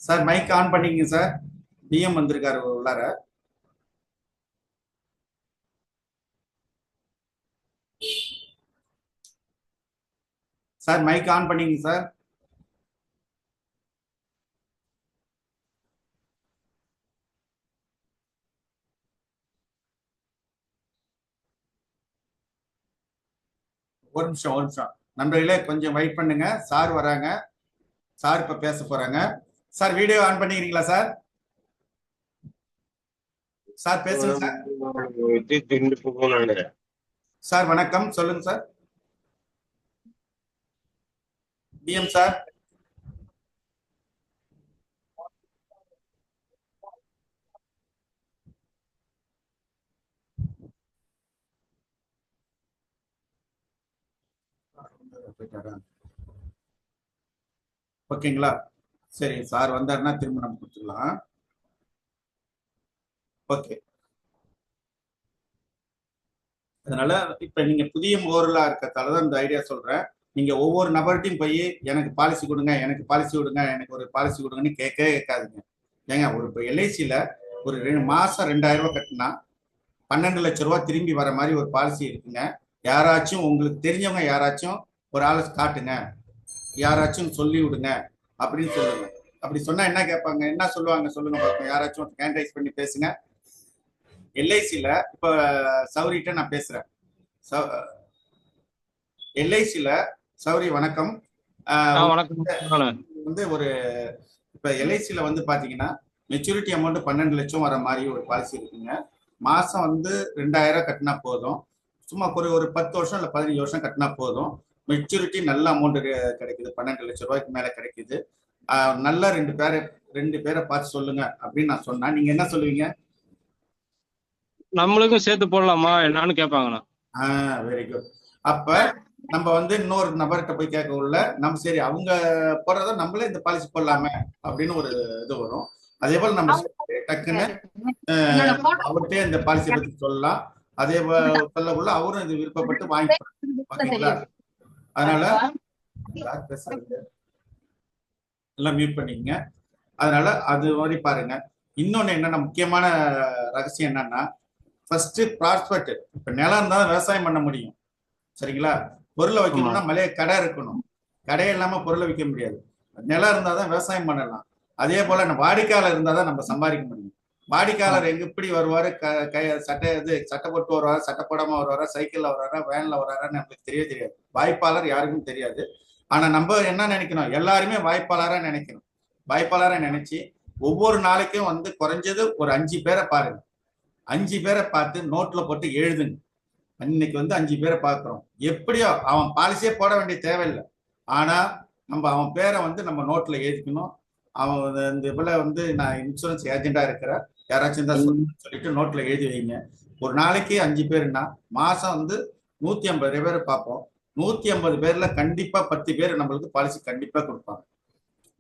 சார், மைக் ஆன் பண்ணீங்க சார். டிஎம் வந்திருக்காரு உள்ளார. சார் மைக் ஆன் பண்ணீங்க சார். ஒரு நிமிஷம் நண்பர்களே, கொஞ்சம் வெயிட் பண்ணுங்க. சார் வராங்க. சார் இப்ப பேச போறாங்க. சார் வீடியோ ஆன் பண்ணிக்கிறீங்களா சார்? சார் பேசுங்க சார். சார் வணக்கம், சொல்லுங்க சார். DM sir. ஓகேங்களா? சரி, சார் வந்தாருன்னா திரும்ப நம்ம கொடுத்துடலாம். ஓகே. அதனால இப்ப நீங்க புதிய முகவர்களா இருக்கிறதால தான் இந்த ஐடியா சொல்றேன். நீங்க ஒவ்வொரு நபர்கிட்டையும் போய் எனக்கு பாலிசி கொடுங்க, எனக்கு பாலிசி கொடுங்க, எனக்கு ஒரு பாலிசி கொடுங்கன்னு கேட்காதீங்க. ஏங்க, ஒரு இப்போ எல்ஐசியில ஒரு 2 மாசம் 2000 ரூபாய் கட்டினா 12 லட்சம் ரூபாய் திரும்பி வர மாதிரி ஒரு பாலிசி இருக்குங்க. யாராச்சும் உங்களுக்கு தெரிஞ்சவங்க யாராச்சும் ஒரு ஆளை காட்டுங்க, யாராச்சும் சொல்லி விடுங்க அப்படின்னு சொல்லுங்க. அப்படி சொன்னா என்ன கேட்பாங்க, என்ன சொல்லுவாங்க சொல்லுங்க பார்ப்போம். யாராச்சும் ஹேண்ட் ரைஸ் பண்ணி பேசுங்க. எல்ஐசியில இப்ப சௌரிட்ட நான் பேசுறேன். எல்ஐசியில சௌரி வணக்கம். வணக்கம். வந்து ஒரு இப்ப எல்ஐசியில வந்து பாத்தீங்கன்னா மெச்சூரிட்டி அமௌண்ட் 12 லட்சம் வர மாதிரி ஒரு பாலிசி இருக்குங்க. மாசம் வந்து 2000 கட்டினா போதும். சும்மா ஒரு 10 வருஷம் இல்ல 15 வருஷம் கட்டினா போதும். மெச்சூரிட்டி நல்ல அமௌண்ட் கிடைக்குது, 12 லட்சம் ரூபாய்க்கு மேல கிடைக்குது. நல்லா ரெண்டு பேரை பார்த்து சொல்லுங்க அப்படின்னு நான் சொன்னா நீங்க என்ன சொல்லுவீங்க? நம்மளுக்கும் சேர்த்து போடலாமா என்னன்னு கேட்பாங்கண்ணா. Very good. அப்ப நம்ம வந்து இன்னொரு நபர்கிட்ட போய் கேட்க உள்ள நம்ம சரி அவங்க போடுறத நம்மளே இந்த பாலிசி போடலாமே அப்படின்னு ஒரு இது வரும். அதே போல நம்ம டக்குன்னு அவர்கிட்டே இந்த பாலிசி பத்தி சொல்லலாம். அதே சொல்லக்குள்ள அவரும் இது விருப்பப்பட்டு வாங்கி பாத்தீங்களா. அதனால எல்லாம் மியூட் பண்ணிக்கங்க. அதனால அது மாதிரி பாருங்க. இன்னொன்னு என்னன்னா முக்கியமான ரகசியம் என்னன்னா ஃபர்ஸ்ட் ப்ராஸ்பெக்ட். இப்ப நிலம் இருந்தா விவசாயம் பண்ண முடியும், சரிங்களா? பொருளை வைக்கணும்னா மலைய கடை இருக்கணும். கடை இல்லாம பொருளை விற்க முடியாது. நிலம் இருந்தாதான் விவசாயம் பண்ணலாம். அதே போல வாடிக்கையாளர் இருந்தாதான் நம்ம சம்பாதிக்க முடியும். வாடிக்கையாளர் எப்படி வருவாரு, சட்டை போட்டு வருவாரா, சட்டை போடாம வருவாரா, சைக்கிள்ல வர்றாரா, வேன்ல வர்றாரான்னு நம்மளுக்கு தெரியாது. வாய்ப்பாளர் யாருக்கும் தெரியாது. ஆனா நம்ம என்ன நினைக்கணும், எல்லாருமே வாய்ப்பாளரா நினைக்கணும். வாய்ப்பாளரா நினைச்சு ஒவ்வொரு நாளைக்கும் வந்து குறைஞ்சது ஒரு 5 பேரை பாருங்க. 5 பேரை பார்த்து நோட்ல போட்டு எழுதுங்க. இன்னைக்கு வந்து 5 பேரை பார்க்கிறோம். எப்படியோ அவன் பாலிசியே போட வேண்டிய தேவையில்லை. ஆனா நம்ம அவன் பேரை வந்து நம்ம நோட்ல எழுதிக்கணும். அவன் இந்த போல வந்து நான் இன்சூரன்ஸ் ஏஜென்டா இருக்கிறேன், யாராச்சும் தான் சொல்லிட்டு நோட்ல எழுதி வைங்க. ஒரு நாளைக்கு 5 பேருன்னா மாசம் வந்து 150 பேரை பார்ப்போம். 150 பேர்ல கண்டிப்பா 10 பேர் நம்மளுக்கு பாலிசி கண்டிப்பா கொடுப்பாங்க,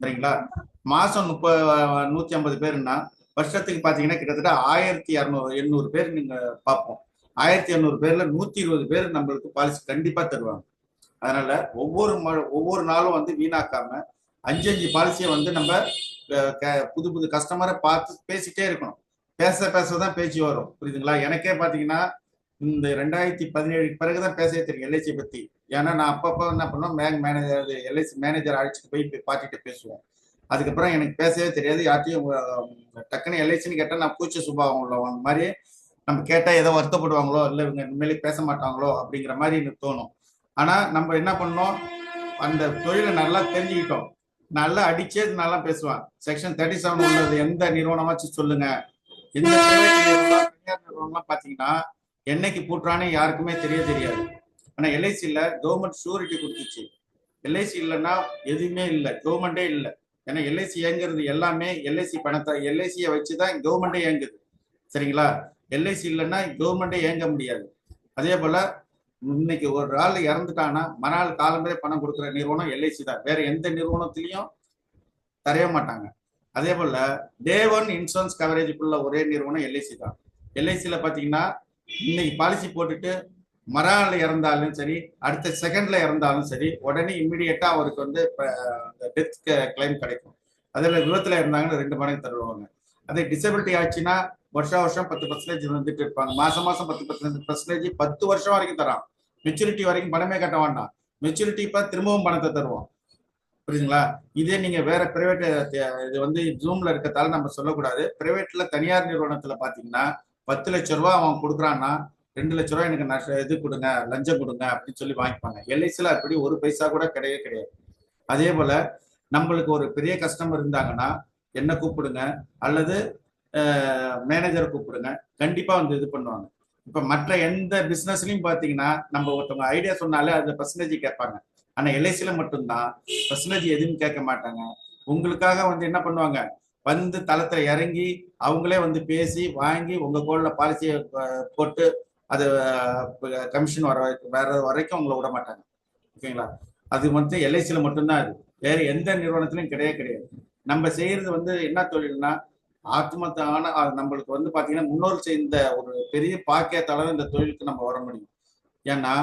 சரிங்களா? மாசம் 150 பேருன்னா வருஷத்துக்கு பாத்தீங்கன்னா கிட்டத்தட்ட 1200 பேர் நீங்க பார்ப்போம். 1200 பேர்ல 120 பேர் நம்மளுக்கு பாலிசி கண்டிப்பா தருவாங்க. அதனால ஒவ்வொரு நாளும் வந்து வீணாக்காம 5 பாலிசியை வந்து நம்ம புது கஸ்டமரை பார்த்து பேசிட்டே இருக்கணும். பேசதான் பேச்சு வரும், புரியுதுங்களா? எனக்கே பாத்தீங்கன்னா இந்த 2017 பிறகுதான் பேசவே தெரியும் எல்ஐசி பத்தி. ஏன்னா நான் அப்பப்போ என்ன பண்ணுவோம், பேங்க் மேனேஜர் எல்ஐசி மேனேஜர் அழைச்சிட்டு போய் பார்ட்டிட்டு பேசுவோம். அதுக்கப்புறம் எனக்கு பேசவே தெரியாது. யார்ட்டையும் டக்குன்னு எல்ஐசின்னு கேட்டால் நான் கூச்ச சுபாவம் உள்ளவங்க மாதிரி நம்ம கேட்டா ஏதோ வருத்தப்படுவாங்களோ, இல்லை இவங்க இனிமேலே பேச மாட்டாங்களோ அப்படிங்கிற மாதிரி எனக்கு தோணும். ஆனா நம்ம என்ன பண்ணோம், அந்த தொழிலை நல்லா தெரிஞ்சுக்கிட்டோம். நல்லா அடிச்சே நல்லா பேசுவான். செக்ஷன் 37 உள்ளது எந்த நிறுவனமாச்சும் சொல்லுங்க. எந்த தனியார் நிறுவனம்லாம் பாத்தீங்கன்னா என்னைக்கு பூட்டுறானே யாருக்குமே தெரியாது. ஆனா எல்ஐசியில கவர்மெண்ட் ஷூரிட்டி கொடுத்துச்சு. எல்ஐசி இல்லைன்னா எதுவுமே இல்லை, கவர்மெண்டே இல்லை. ஏன்னா எல்ஐசி இயங்குறது எல்லாமே எல்ஐசி பணத்தை எல்ஐசியை வச்சுதான் கவர்மெண்டே இயங்குது, சரிங்களா? எல்ஐசி இல்லைன்னா கவர்மெண்டே இயங்க முடியாது. அதே போல இன்னைக்கு ஒரு ஆள் இறந்துட்டானா மறுநாள் காலம்பரே பணம் கொடுக்குற நிறுவனம் எல்ஐசி தான். வேற எந்த நிறுவனத்திலையும் தரவே மாட்டாங்க. அதே போல டே 1 இன்சூரன்ஸ் கவரேஜுக்குள்ள ஒரே நிறுவனம் எல்ஐசி தான். எல்ஐசியில பாத்தீங்கன்னா இன்னைக்கு பாலிசி போட்டுட்டு மறுநாள் இறந்தாலும் சரி, அடுத்த செகண்ட்ல இறந்தாலும் சரி, உடனே இம்மிடியட்டா அவருக்கு வந்து டெத் கிளைம் கிடைக்கும். அதுல விபத்துல இருந்தாங்கன்னு 2 மடங்கு தருவாங்க. அதே டிசபிலிட்டி ஆச்சுன்னா வருஷம் 10% வந்துட்டு இருப்பாங்க. மாசம் 10% 10 வருஷம் வரைக்கும் தரான். மெச்சூரிட்டி வரைக்கும் பணமே கட்ட வேண்டாம். மெச்சூரிட்டி இப்ப திரும்பவும் பணத்தை தருவோம், புரியுதுங்களா? இதே நீங்க வேற பிரைவேட், இது வந்து ஜூம்ல இருக்கத்தால நம்ம சொல்லக்கூடாது. பிரைவேட்ல தனியார் நிறுவனத்துல பாத்தீங்கன்னா 10 லட்சம் ரூபாய் அவன் கொடுக்குறான்னா 2 லட்சம் ரூபாய் எனக்கு இது கொடுங்க, லஞ்சம் கொடுங்க அப்படின்னு சொல்லி வாங்கிப்பாங்க. எல்ஐசில அப்படி ஒரு பைசா கூட கிடையாது. அதே போல நம்மளுக்கு ஒரு பெரிய கஸ்டமர் இருந்தாங்கன்னா என்ன கூப்பிடுங்க, அல்லது மேனேஜரை கூப்பிடுங்க, கண்டிப்பா வந்து இது பண்ணுவாங்க. இப்ப மற்ற எந்த பிசினஸ்லயும் பாத்தீங்கன்னா நம்ம ஒருத்தவங்க ஐடியா சொன்னாலே அது பர்சன்டேஜ் கேட்பாங்க. ஆனா எல்ஐசில மட்டும்தான் பர்சன்டேஜ் எதுவும் கேட்க மாட்டாங்க. உங்களுக்காக வந்து என்ன பண்ணுவாங்க, வந்து தளத்துல இறங்கி அவங்களே வந்து பேசி வாங்கி உங்க கோல்ல பாலிசியை போட்டு அது கமிஷன் வர வரைக்கும் உங்களை விட மாட்டாங்க, ஓகேங்களா? அது வந்து எல்ஐசியில மட்டும்தான். அது வேற எந்த நிறுவனத்திலும் கிடையாது. நம்ம செய்யறது வந்து என்ன தொழில்னா ஆத்மத்தான நம்மளுக்கு வந்து பாத்தீங்கன்னா முன்னோர் செய்த ஒரு பெரிய பாக்கியத்தால இந்த தொழிலுக்கு நம்ம வர முடியும். ஏன்னா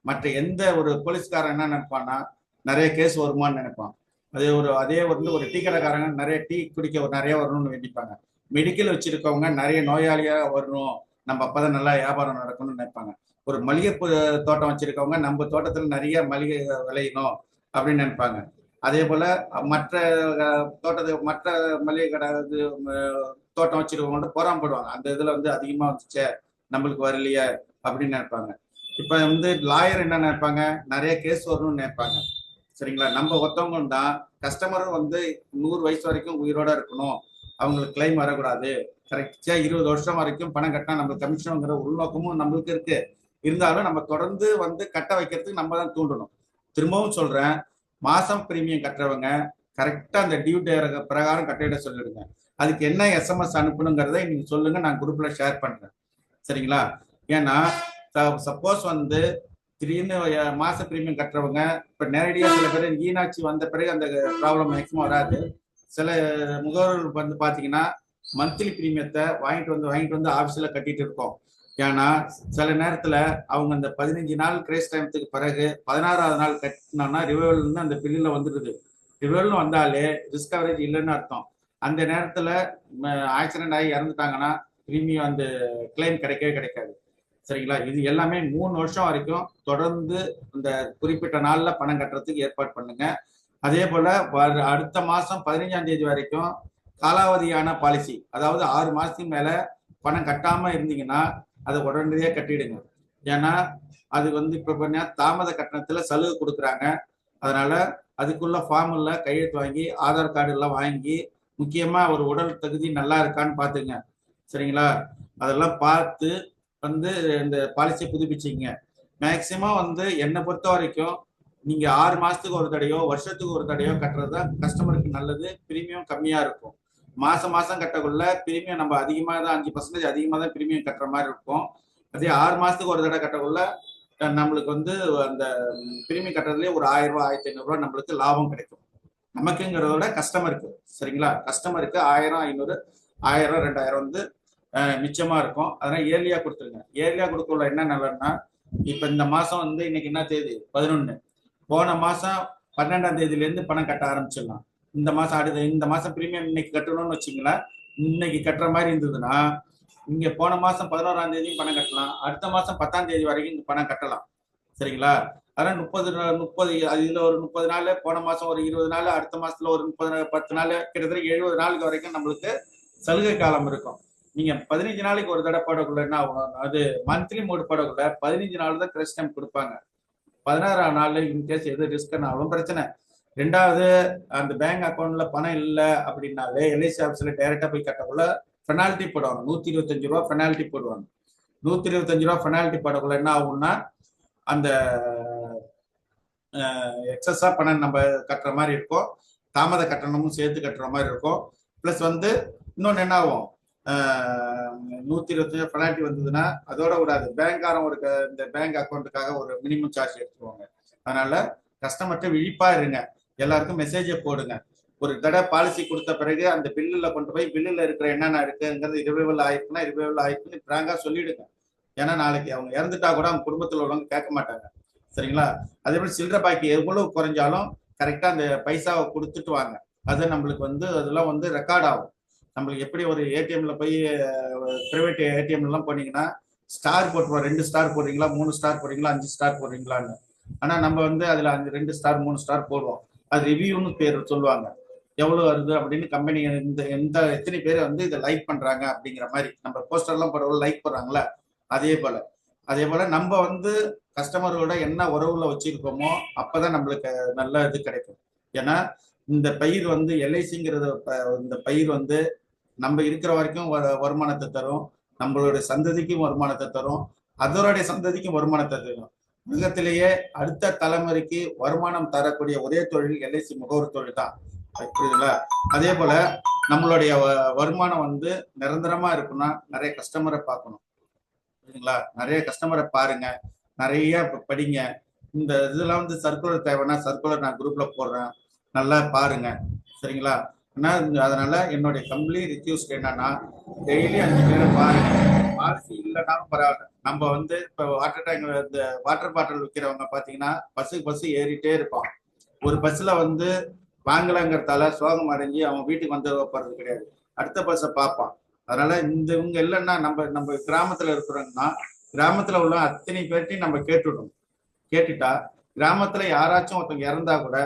மற்ற எந்த ஒரு போலீஸ்காரன் என்ன நினைப்பான்னா நிறைய கேஸ் வருமானு நினைப்பான். அதே வந்து ஒரு டீ கடைக்காரங்க நிறைய டீ குடிக்க நிறைய வரணும்னு வேண்டிப்பாங்க. மெடிக்கல் வச்சிருக்கவங்க நிறைய நோயாளியா வரணும் நம்ம அப்பதான் நல்லா வியாபாரம் நடக்கணும்னு நினைப்பாங்க. ஒரு மளிகைப்பூ தோட்டம் வச்சிருக்கவங்க நம்ம தோட்டத்துல நிறைய மளிகை விளையணும் அப்படின்னு நினைப்பாங்க. அதே போல மற்ற மற்ற மளிகை கடை தோட்டம் வச்சிருக்கவங்க பொறாமப்படுவாங்க, அந்த இதுல வந்து அதிகமா வந்துச்சே நம்மளுக்கு வரலையே அப்படின்னு நினைப்பாங்க. இப்ப வந்து லாயர் என்ன நினைப்பாங்க, நிறைய கேஸ் வரணும்னு நினைப்பாங்க. சரிங்களா? நம்ம ஒருத்தவங்க தான் கஸ்டமரும் வந்து 100 வயசு வரைக்கும் உயிரோட இருக்கணும், அவங்களுக்கு கிளைம் வரக்கூடாது, கரெக்டா 20 வருஷம் வரைக்கும் பணம் கட்டினா நம்ம கமிஷனுங்கிற உள்நோக்கமும் நம்மளுக்கு இருக்கு. இருந்தாலும் நம்ம தொடர்ந்து வந்து கட்ட வைக்கிறதுக்கு நம்ம தான் தூண்டணும். திரும்பவும் சொல்றேன், மாசம் பிரீமியம் கட்டுறவங்க கரெக்டா அந்த டியூ பிரகாரம் கட்டிட சொல்லிடுங்க. அதுக்கு என்ன எஸ்எம்எஸ் அனுப்பணுங்கிறத நீங்க சொல்லுங்க, நான் குரூப்ல ஷேர் பண்றேன். சரிங்களா? ஏன்னா சப்போஸ் வந்து திடீர்னு மாச பிரீமியம் கட்டுறவங்க இப்ப நேரடியா சில பேர் ஈனாட்சி வந்த பிறகு அந்த ப்ராப்ளம் மேக்சிமம் வராது. சில முகவர்கள் வந்து பாத்தீங்கன்னா மந்த்லி பிரீமியத்தை வாங்கிட்டு வந்து ஆபீஸ்ல கட்டிட்டு இருக்கோம். ஏன்னா சில நேரத்துல அவங்க அந்த 15 நாள் கிரேஸ் டைமத்துக்கு பிறகு 16வது நாள் கட்டினோம்னா ரிவைவல் இருந்து அந்த பில்லுல வந்துடுது. ரிவைவல்னு வந்தாலே ரிஸ்க் கவரேஜ் இல்லைன்னு அர்த்தம். அந்த நேரத்துல ஆக்சிடென்ட் ஆகி இறந்துட்டாங்கன்னா பிரீமியம் அந்த கிளைம் கிடைக்கவே கிடைக்காது. சரிங்களா? இது எல்லாமே 3 வருஷம் வரைக்கும் தொடர்ந்து இந்த குறிப்பிட்ட நாள்ல பணம் கட்டுறதுக்கு ஏற்பாடு பண்ணுங்க. அதே போல அடுத்த மாசம் 15ஆம் தேதி வரைக்கும் காலாவதியான பாலிசி, அதாவது 6 மாசத்துக்கு மேல பணம் கட்டாம இருந்தீங்கன்னா அதை உடனடியே கட்டிடுங்க. ஏன்னா அது வந்து இப்ப தாமத கட்டணத்துல சலுகை கொடுக்குறாங்க. அதனால அதுக்குள்ள ஃபார்ம்ல கையெழுத்து வாங்கி ஆதார் கார்டு எல்லாம் வாங்கி முக்கியமா ஒரு உடல் தகுதி நல்லா இருக்கான்னு பாத்துங்க. சரிங்களா? அதெல்லாம் பார்த்து வந்து இந்த பாலிசியை புதுப்பிச்சிங்க. மேக்சிமம் வந்து என்னை பொறுத்த வரைக்கும் நீங்க 6 மாசத்துக்கு ஒரு தடையோ வருஷத்துக்கு ஒரு தடையோ கட்டுறதுதான் கஸ்டமருக்கு நல்லது. பிரீமியம் கம்மியா இருக்கும். மாசம் கட்டக்குள்ள பிரீமியம் நம்ம அதிகமா தான் 5% அதிகமா தான் பிரீமியம் கட்டுற மாதிரி இருக்கும். அதே 6 மாசத்துக்கு ஒரு தடவை கட்டக்குள்ள நம்மளுக்கு வந்து அந்த பிரீமியம் கட்டுறதுலேயே ஒரு 1000 ரூபாய் 1500 ரூபாய் நம்மளுக்கு லாபம் கிடைக்கும். நமக்குங்கிறத விட கஸ்டமருக்கு. சரிங்களா? கஸ்டமருக்கு 1000 500 1000 2000 வந்து மிச்சமா இருக்கும். அதனால ஏர்லியா கொடுத்துருங்க. ஏர்லியா கொடுக்கல என்ன நல்லதுன்னா, இப்ப இந்த மாசம் வந்து இன்னைக்கு என்ன தேதி 11, போன மாசம் 12ஆம் தேதியில இருந்து பணம் கட்ட ஆரம்பிச்சிடலாம். இந்த மாசம் பிரீமியம் இன்னைக்கு கட்டணும்னு வச்சுங்களேன். இன்னைக்கு கட்டுற மாதிரி இருந்ததுன்னா இங்க போன மாசம் 11ஆம் தேதியும் பணம் கட்டலாம், அடுத்த மாசம் 10ஆம் தேதி வரைக்கும் இந்த பணம் கட்டலாம். சரிங்களா? அதனால 30 இதுல ஒரு 30 நாள், போன மாசம் ஒரு 20 நாள், அடுத்த மாசத்துல ஒரு 10 நாள், கிட்டத்தட்ட 70 நாளுக்கு வரைக்கும் நம்மளுக்கு சலுகை காலம் இருக்கும். நீங்க 15 நாளைக்கு ஒரு தடவை போடக்குள்ள என்ன ஆகும், அது மந்த்லி மோடு போடக்குள்ள 15 நாள் தான் கிரெடிட் டைம் கொடுப்பாங்க. 16ஆம் நாள்ல இன்கேஸ் எது ரிஸ்க்னாலும் பிரச்சனை. ரெண்டாவது, அந்த பேங்க் அக்கௌண்ட்ல பணம் இல்லை அப்படின்னாலே எல்ஐசி ஆஃபீஸ்ல டைரக்டா போய் கட்டக்குள்ள பெனால்ட்டி போடுவாங்க. 125 ரூபா பெனால்ட்டி போடுவாங்க. 125 ரூபா பெனால்ட்டி போடக்குள்ள என்ன ஆகும்னா, அந்த எக்ஸஸா பணம் நம்ம கட்டுற மாதிரி இருக்கும், தாமத கட்டணமும் சேர்த்து கட்டுற மாதிரி இருக்கும். பிளஸ் வந்து இன்னொன்னு என்ன ஆகும், 125 பெனால்ட்டி வந்ததுன்னா அதோட விடாது, பேங்க்காரன் ஒரு இந்த பேங்க் அக்கௌண்ட்டுக்காக ஒரு மினிமம் சார்ஜ் எடுத்துருவாங்க. அதனால கஸ்டமர்கிட்ட விழிப்பா இருங்க. எல்லாருக்கும் மெசேஜை போடுங்க. ஒரு தடவை பாலிசி கொடுத்த பிறகு அந்த பில்லுல கொண்டு போய் பில்லுல இருக்கிற என்னென்ன இருக்குங்கிறது ரிவைவல் ஆயிருக்குன்னு பிராங்கா சொல்லிடுங்க. ஏன்னா நாளைக்கு அவங்க இறந்துட்டா கூட அவங்க குடும்பத்தில் உள்ளவங்க கேட்க மாட்டாங்க. சரிங்களா? அதே மாதிரி சில்லறை பாக்கி எவ்வளவு குறைஞ்சாலும் கரெக்டா அந்த பைசாவை கொடுத்துட்டு வாங்க. அது நம்மளுக்கு வந்து அதெல்லாம் வந்து ரெக்கார்ட் ஆகும். நம்மளுக்கு எப்படி ஒரு ஏடிஎம்ல போய் பிரைவேட் ஏடிஎம்ல எல்லாம் போனீங்கன்னா ஸ்டார் போட்டுருவோம், 2 ஸ்டார் போடுறீங்களா, 3 ஸ்டார் போடுறீங்களா, 5 ஸ்டார் போடுறீங்களான்னு. ஆனா நம்ம வந்து அதுல 2 ஸ்டார் 3 ஸ்டார் போடுவோம். அது ரிவ்யூன்னு பேர் சொல்லுவாங்க, எவ்வளவு வருது அப்படின்னு. கம்பெனி எத்தனை பேர் வந்து இதை லைக் பண்றாங்க அப்படிங்கிற மாதிரி. நம்ம போஸ்டர் எல்லாம் போடுற லைக் போடுறாங்களா, அதே போல நம்ம வந்து கஸ்டமரோட என்ன உறவுல வச்சிருக்கோமோ அப்பதான் நம்மளுக்கு நல்ல இது கிடைக்கும். ஏன்னா இந்த பயிர் வந்து எல்ஐசிங்கிறது, இந்த பயிர் வந்து நம்ம இருக்கிற வரைக்கும் வருமானத்தை தரும், நம்மளுடைய சந்ததிக்கும் வருமானத்தை தரும், அதோடைய சந்ததிக்கும் வருமானத்தை தரும். உலகத்திலேயே அடுத்த தலைமுறைக்கு வருமானம் தரக்கூடிய ஒரே தொழில் எல்ஐசி முகவர் தொழில் தான். புரியுதுங்களா? அதே போல நம்மளுடைய வருமானம் வந்து நிரந்தரமா இருக்குன்னா நிறைய கஸ்டமரை பார்க்கணும். புரியுதுங்களா? நிறைய கஸ்டமரை பாருங்க, நிறைய படிங்க. இந்த இதெல்லாம் வந்து சர்க்குலர் தேவைன்னா சர்க்குலர் நான் குரூப்ல போடுறேன், நல்லா பாருங்க. சரிங்களா? அதனால என்னுடைய கம்ப்ளீட் ரிக்வெஸ்ட் என்னன்னா, டெய்லி 5 பேரை பாருங்க. பாலிசி இல்லைனாலும் பரவாயில்ல. நம்ம வந்து இப்ப வாட்டர் டேங்க், இந்த வாட்டர் பாட்டில் விற்கிறவங்க பாத்தீங்கன்னா பஸ் ஏறிட்டே இருப்பான். ஒரு பஸ்ல வந்து வாங்கலாங்கிறதால சோகம் அடைஞ்சு அவன் வீட்டுக்கு வந்து போறது கிடையாது, அடுத்த பஸ்ஸை பார்ப்பான். அதனால இவங்க இல்லைன்னா நம்ம நம்ம கிராமத்துல இருக்கிறோம்னா கிராமத்துல உள்ள அத்தனை பேர்ட்டையும் நம்ம கேட்டுடணும். கேட்டுட்டா கிராமத்துல யாராச்சும் ஒருத்தவங்க இறந்தா கூட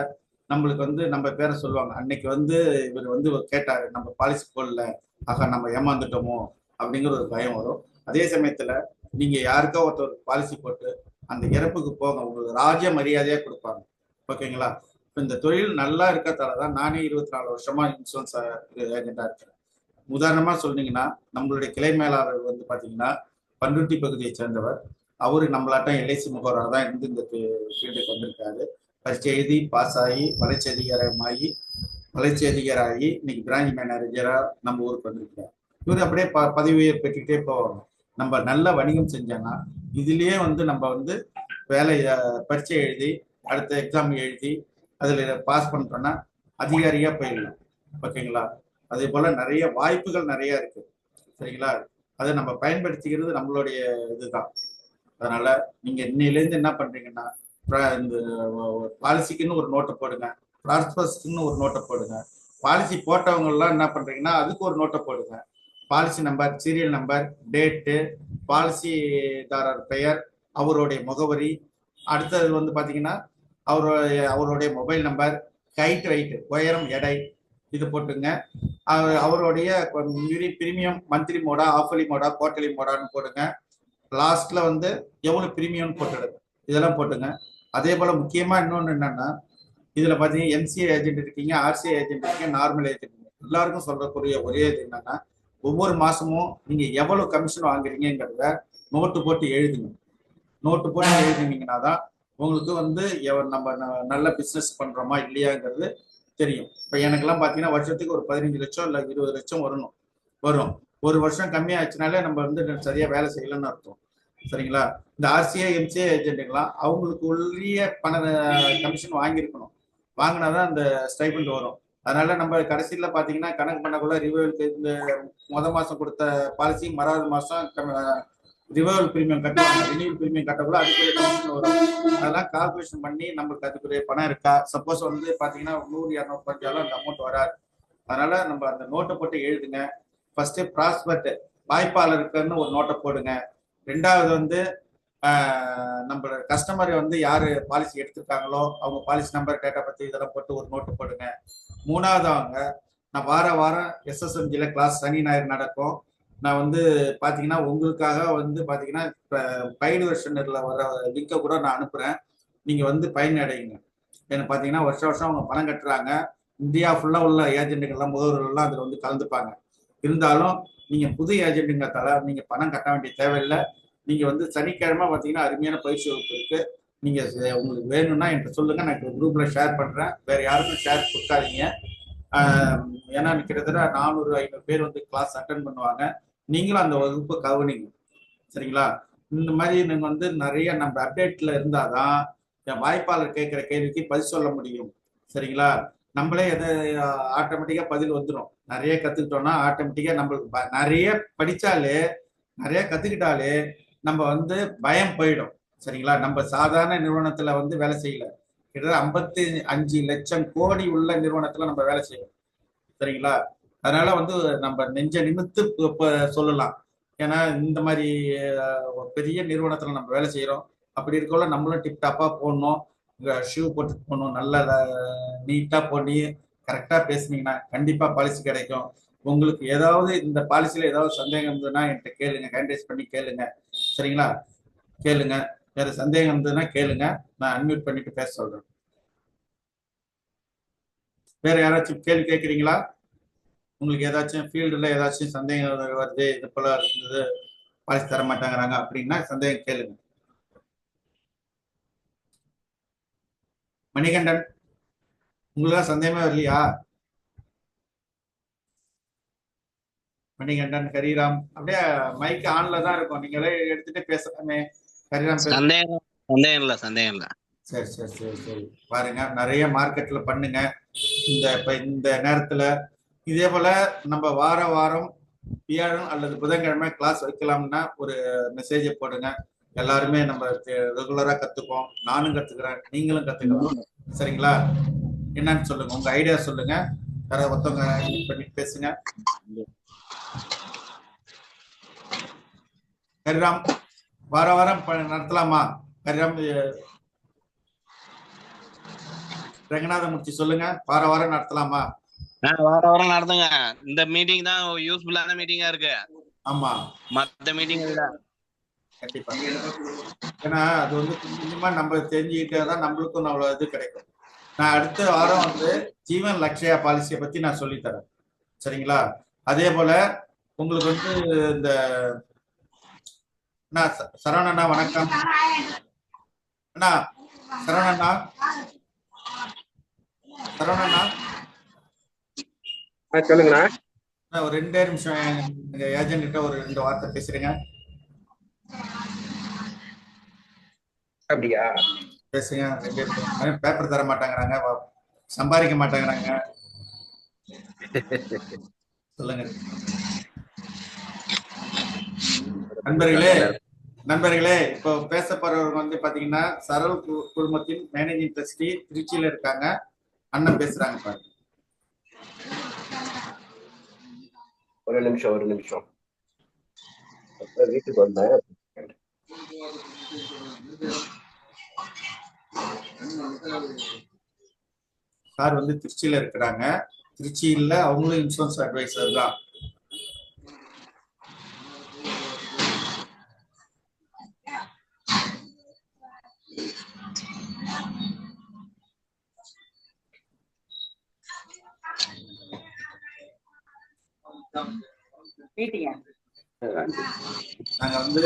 நம்மளுக்கு வந்து நம்ம பேரை சொல்லுவாங்க, அன்னைக்கு வந்து இவர் வந்து கேட்டாரு, நம்ம பாலிசி போடல, ஆகா நம்ம ஏமாந்துட்டோமோ அப்படிங்கிற ஒரு பயம் வரும். அதே சமயத்துல நீங்க யாருக்கோ ஒருத்தர் பாலிசி போட்டு அந்த இறப்புக்கு போக உங்களுக்கு ராஜ மரியாதையா கொடுப்பாங்க. ஓகேங்களா? இப்போ இந்த தொழில் நல்லா இருக்கிறதால தான் நானே 24 வருஷமா இன்சூரன்ஸ் ஏஜென்டா இருக்கேன். உதாரணமா சொன்னீங்கன்னா நம்மளுடைய கிளை மேலாளர் வந்து பாத்தீங்கன்னா பண்ருட்டி பகுதியை சேர்ந்தவர். அவரு நம்மளாட்டம் எல்ஐசி முகவராக தான் இருந்து இந்த ஃபீல்டுக்கு வந்திருக்காரு. பரீட்சை எழுதி பாஸ் ஆகி வளர்ச்சி அதிகாராகி இன்னைக்கு பிரான்ச் மேனேஜரா நம்ம ஊருக்கு வந்திருக்காரு. இவர் அப்படியே பதவி உயர் பெற்றுக்கிட்டே போவாங்க. நம்ம நல்ல வணிகம் செஞ்சோம்னா இதுலயே வந்து நம்ம வந்து பரீட்சை எழுதி அடுத்த எக்ஸாம் எழுதி அதுல பாஸ் பண்ணிட்டோம்னா அதிகாரியா போயிடலாம். ஓகேங்களா? அதே போல நிறைய வாய்ப்புகள் நிறைய இருக்கு. சரிங்களா? அதை நம்ம பயன்படுத்திக்கிறது நம்மளுடைய இதுதான். அதனால நீங்க இன்னையிலேருந்து என்ன பண்றீங்கன்னா இந்த பாலிசிக்குன்னு ஒரு நோட்டை போடுங்க, ப்ராஸ்பஸ்க்குன்னு ஒரு நோட்டை போடுங்க. பாலிசி போட்டவங்க எல்லாம் என்ன பண்றீங்கன்னா அதுக்கு ஒரு நோட்டை போடுங்க. Policy number, serial number, date, பாலிசிதாரர் பெயர், அவருடைய முகவரி, அடுத்தது வந்து பாத்தீங்கன்னா அவருடைய மொபைல் நம்பர், ஹைட் வெயிட், உயரம், எடை, இது போட்டுங்க. அவருடைய premium monthly Moda, half yearly Moda, quarterly மோடான்னு போடுங்க. லாஸ்ட்ல வந்து எவ்வளவு பிரீமியம் போட்டுடுங்க, இதெல்லாம் போட்டுங்க. அதே போல முக்கியமா இன்னொன்று என்னன்னா இதுல பாத்தீங்கன்னா எம்சிஏ ஏஜென்ட் இருக்கீங்க, ஆர்சிஏ ஏஜென்ட் இருக்கீங்க, நார்மல் ஏஜென்ட் இருக்கீங்க. எல்லாருக்கும் சொல்றக்கூடிய ஒரே இது என்னன்னா ஒவ்வொரு மாசமும் நீங்க எவ்வளவு கமிஷன் வாங்குறீங்கிறத நோட்டு போட்டு எழுதுங்க. நோட்டு போட்டு எழுதுனீங்கன்னா தான் உங்களுக்கு வந்து நம்ம நல்ல பிசினஸ் பண்றோமா இல்லையாங்கிறது தெரியும். இப்ப எனக்கெல்லாம் பாத்தீங்கன்னா வருஷத்துக்கு ஒரு 15 லட்சம் இல்ல 20 லட்சம் வரும். ஒரு வருஷம் கம்மியாச்சுனாலே நம்ம வந்து சரியா வேலை செய்யலன்னு அர்த்தம். சரிங்களா? இந்த ஆர்சிஏ எம்சிஏ ஏஜென்ட்டுக்கெல்லாம் அவங்களுக்கு உள்ளிய கமிஷன் வாங்கியிருக்கணும். வாங்கினாதான் அந்த ஸ்டைபண்ட் வரும். அதனால நம்ம கடைசியில பாத்தீங்கன்னா கணக்கு பண்ணக்குள்ள ரிவைவலுக்கு இந்த மாசம் கொடுத்த பாலிசி மறாவது மாசம் ரிவைவல் பிரீமியம் கட்டுவாங்க. ரினியூவல் பிரீமியம் கட்டக்குள்ள அதுக்குரிய கமிஷன் வரும். அதெல்லாம் கால்குலேஷன் பண்ணி நம்மளுக்கு அதுக்குரிய பணம் இருக்கா, சப்போஸ் வந்து பாத்தீங்கன்னா 100-200 பஞ்சாலும் அந்த அமௌண்ட் வராது. அதனால நம்ம அந்த நோட்டை போட்டு எழுதுங்க. ஃபர்ஸ்ட் ப்ராஸ்பெக்ட் வாய்ப்பாளருக்குன்னு ஒரு நோட்டை போடுங்க. ரெண்டாவது வந்து நம்ம கஸ்டமர் வந்து யாரு பாலிசி எடுத்திருக்காங்களோ அவங்க பாலிசி நம்பர், டேட்டா பத்தி இதெல்லாம் போட்டு ஒரு நோட்டு போடுங்க. மூணாவதவங்க நான் வாரம் எஸ்எஸ்எம்ஜில கிளாஸ் சனி ஞாயிறு நடக்கும். நான் வந்து பாத்தீங்கன்னா உங்களுக்காக வந்து பாத்தீங்கன்னா பெய்டு வெர்ஷன்ல வர லிங்கை கூட நான் அனுப்புறேன். நீங்க வந்து பயனடைங்க. எனக்கு பாத்தீங்கன்னா வருஷம் அவங்க பணம் கட்டுறாங்க. இந்தியா ஃபுல்லா உள்ள ஏஜென்ட்டுகள்லாம் முகவர்கள்லாம் அதுல வந்து கலந்துப்பாங்க. இருந்தாலும் நீங்க புது ஏஜென்ட்டுங்கிறதால நீங்க பணம் கட்ட வேண்டிய தேவையில்லை. நீங்க வந்து சனிக்கிழமை பாத்தீங்கன்னா அருமையான பயிற்சி வகுப்பு இருக்கு. நீங்க உங்களுக்கு வேணும்னா என்கிட்ட சொல்லுங்க, நான் குரூப்ல ஷேர் பண்றேன். வேற யாருக்கும் ஷேர் கொடுக்காதீங்க. ஏன்னா கிட்டத்தட்ட 400-500 பேர் வந்து கிளாஸ் அட்டன் பண்ணுவாங்க. நீங்களும் அந்த வகுப்பு கவனிங்க. சரிங்களா? இந்த மாதிரி நீங்க வந்து நிறைய நம்ம அப்டேட்ல இருந்தாதான் என் வாய்ப்பாளர் கேட்கிற கேள்விக்கு பதில் சொல்ல முடியும். சரிங்களா? நம்மளே எதை ஆட்டோமேட்டிக்கா பதில் வந்துடும். நிறைய கத்துக்கிட்டோம்னா ஆட்டோமேட்டிக்கா நம்மளுக்கு நிறைய படிச்சாலே நிறைய கத்துக்கிட்டாலே நம்ம வந்து பயம் போயிடும். சரிங்களா? நம்ம சாதாரண நிறுவனத்துல வந்து வேலை செய்யல, கிட்டத்தட்ட 55 லட்சம் கோடி உள்ள நிறுவனத்துல நம்ம வேலை செய்யணும். சரிங்களா? அதனால வந்து நம்ம நெஞ்ச நிமித்து சொல்லலாம். ஏன்னா இந்த மாதிரி பெரிய நிறுவனத்துல நம்ம வேலை செய்யறோம். அப்படி இருக்கோல நம்மளும் டிப்டாப்பா போடணும், ஷூ போட்டு போகணும், நல்ல நீட்டா போட்டு கரெக்டா பேசுனீங்கன்னா கண்டிப்பா பாலிசி கிடைக்கும். உங்களுக்கு ஏதாவது இந்த பாலிசியில ஏதாவது சந்தேகம் இருந்ததுன்னா என்கிட்ட கேளுங்க, ஹேண்ட் பண்ணி கேளுங்க. சரிங்களா? கேளுங்க. வேற சந்தேகம் இருந்ததுன்னா கேளுங்க, நான் அன்மியூட் பண்ணிட்டு பேச சொல்றேன். வேற யாராச்சும் கேள்வி கேட்குறீங்களா? உங்களுக்கு ஏதாச்சும் ஃபீல்டுல ஏதாச்சும் சந்தேகம் வருது, இது போல இருந்தது, பாலிசி தர மாட்டாங்கிறாங்க அப்படின்னா சந்தேகம் கேளுங்க. மணிகண்டன், உங்களுக்கு சந்தேகமே வரலையா? மணிகண்டன், ஹரிராம், அப்படியே மைக் ஆன்ல தான் இருக்கும், நீங்களே எடுத்துட்டு பேசலாமே. ஹரிராம் சந்தேகம் இல்ல. சரி சரி சரி சரி. பாருங்க, நிறைய மார்க்கெட்ல பண்ணுங்க. இந்த நேரத்துல இதே போல நம்ம வாரம் வியாழன் அல்லது புதன்கிழமை கிளாஸ் வைக்கலாம்னா ஒரு மெசேஜை போடுங்க. எல்லாருமே நம்ம ரெகுலரா கத்துப்போம். நானும் கத்துக்கிறேன், நீங்களும் கத்துக்கலாம். சரிங்களா? என்னன்னு சொல்லுங்க, உங்க ஐடியா சொல்லுங்க. வேற ஒருத்தவங்க பண்ணி பேசுங்க. கரிராம் வார வாரம் நடத்தலாமா? கரிராம் ரங்கநாதமூர்த்தி சொல்லுங்க, வார வாரம் நடத்தலாமா? வார வாரம் நடத்துங்க. இந்த மீட்டிங் தான் யூஸ்ஃபுல்லான மீட்டிங்கா இருக்கு. ஆமா, மத்த மீட்டிங் விட கண்டிப்பா. ஏன்னா அது வந்து கொஞ்சமா நம்ம தெரிஞ்சுக்கிட்டாதான் நம்மளுக்கும் அவ்வளவு இது கிடைக்கும். நான் அடுத்த வாரம் வந்து ஜீவன் லக்ஷயா பாலிசியை பத்தி நான் சொல்லித்தரேன், சரிங்களா? அதே போல உங்களுக்கு வந்து இந்த சரவணண்ணா வணக்கம் அண்ணா. சரவணண்ணா சொல்லுங்கண்ணா. ஒரு 2 நிமிஷம் எங்க ஏஜென்ட் கிட்ட ஒரு 2 வார்த்தை பேசுறீங்க. அப்படியா? பேசுங்க. 2 பேப்பர் தர மாட்டாங்கிறாங்க, சம்பாதிக்க மாட்டாங்கிறாங்க. சொல்லுங்க. நண்பர்களே இப்போ பேச போறவங்க வந்து பாத்தீங்கன்னா சரல் குழுமத்தின் மேனேஜிங் ட்ரஸ்டி திருச்சியில இருக்காங்க. அண்ணன் பேசுறாங்க பாருங்க. ஒரு நிமிஷம் வீட்டுக்கு வந்தேன். சார் வந்து திருச்சியில இருக்கிறாங்க. திருச்சியில அவங்களும் இன்சூரன்ஸ் அட்வைசர் தான். நாங்க வந்து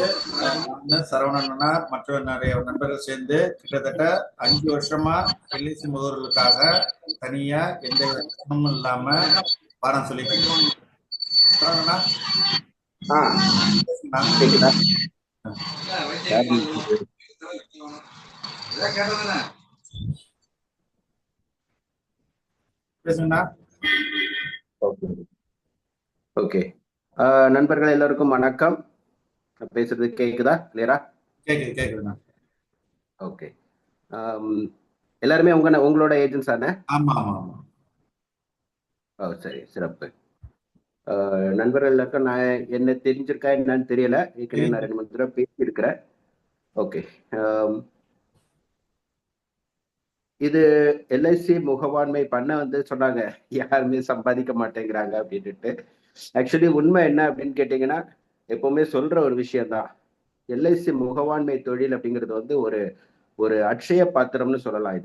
சரவணன்னா மற்ற நிறைய நண்பர்கள் சேர்ந்து கிட்டத்தட்ட 5 வருஷமா எல்ஐசி முகவர்களுக்காக தனியா எந்த கட்டணமும் இல்லாம பாடம் சொல்லிட்டு இருக்கோம். சரவணண்ணா பேசுங்கண்ணா. ஓகே, நண்பர்கள் எல்லாருக்கும் வணக்கம். பேசுறது கேக்குதா? கிளியரா கேக்குதுண்ணா. ஓகே, எல்லாருமே உங்களோட ஏஜென்ட்ஸ் தானே? ஆமா ஆமா ஆமா. ஓ சரி, சிறப்பு. நண்பர்கள் எல்லாருக்கும் நான் என்ன தெரிஞ்சிருக்கா என்னன்னு தெரியல. ஏற்கனவே நான் 2-3 தடவை பேசி இருக்கிறேன். ஓகே, இது எல்ஐசி முகவாண்மை பண்ண வந்து சொன்னாங்க யாருமே சம்பாதிக்க மாட்டேங்கிறாங்க அப்படின்ட்டு. ஆக்சுவலி உண்மை என்ன அப்படின்னு கேட்டீங்கன்னா, எப்பவுமே சொல்ற ஒரு விஷயம்தான். எல்ஐசி முகவாண்மை தொழில் அப்படிங்கிறது வந்து ஒரு ஒரு அட்சய பாத்திரம்னு சொல்லலாம்.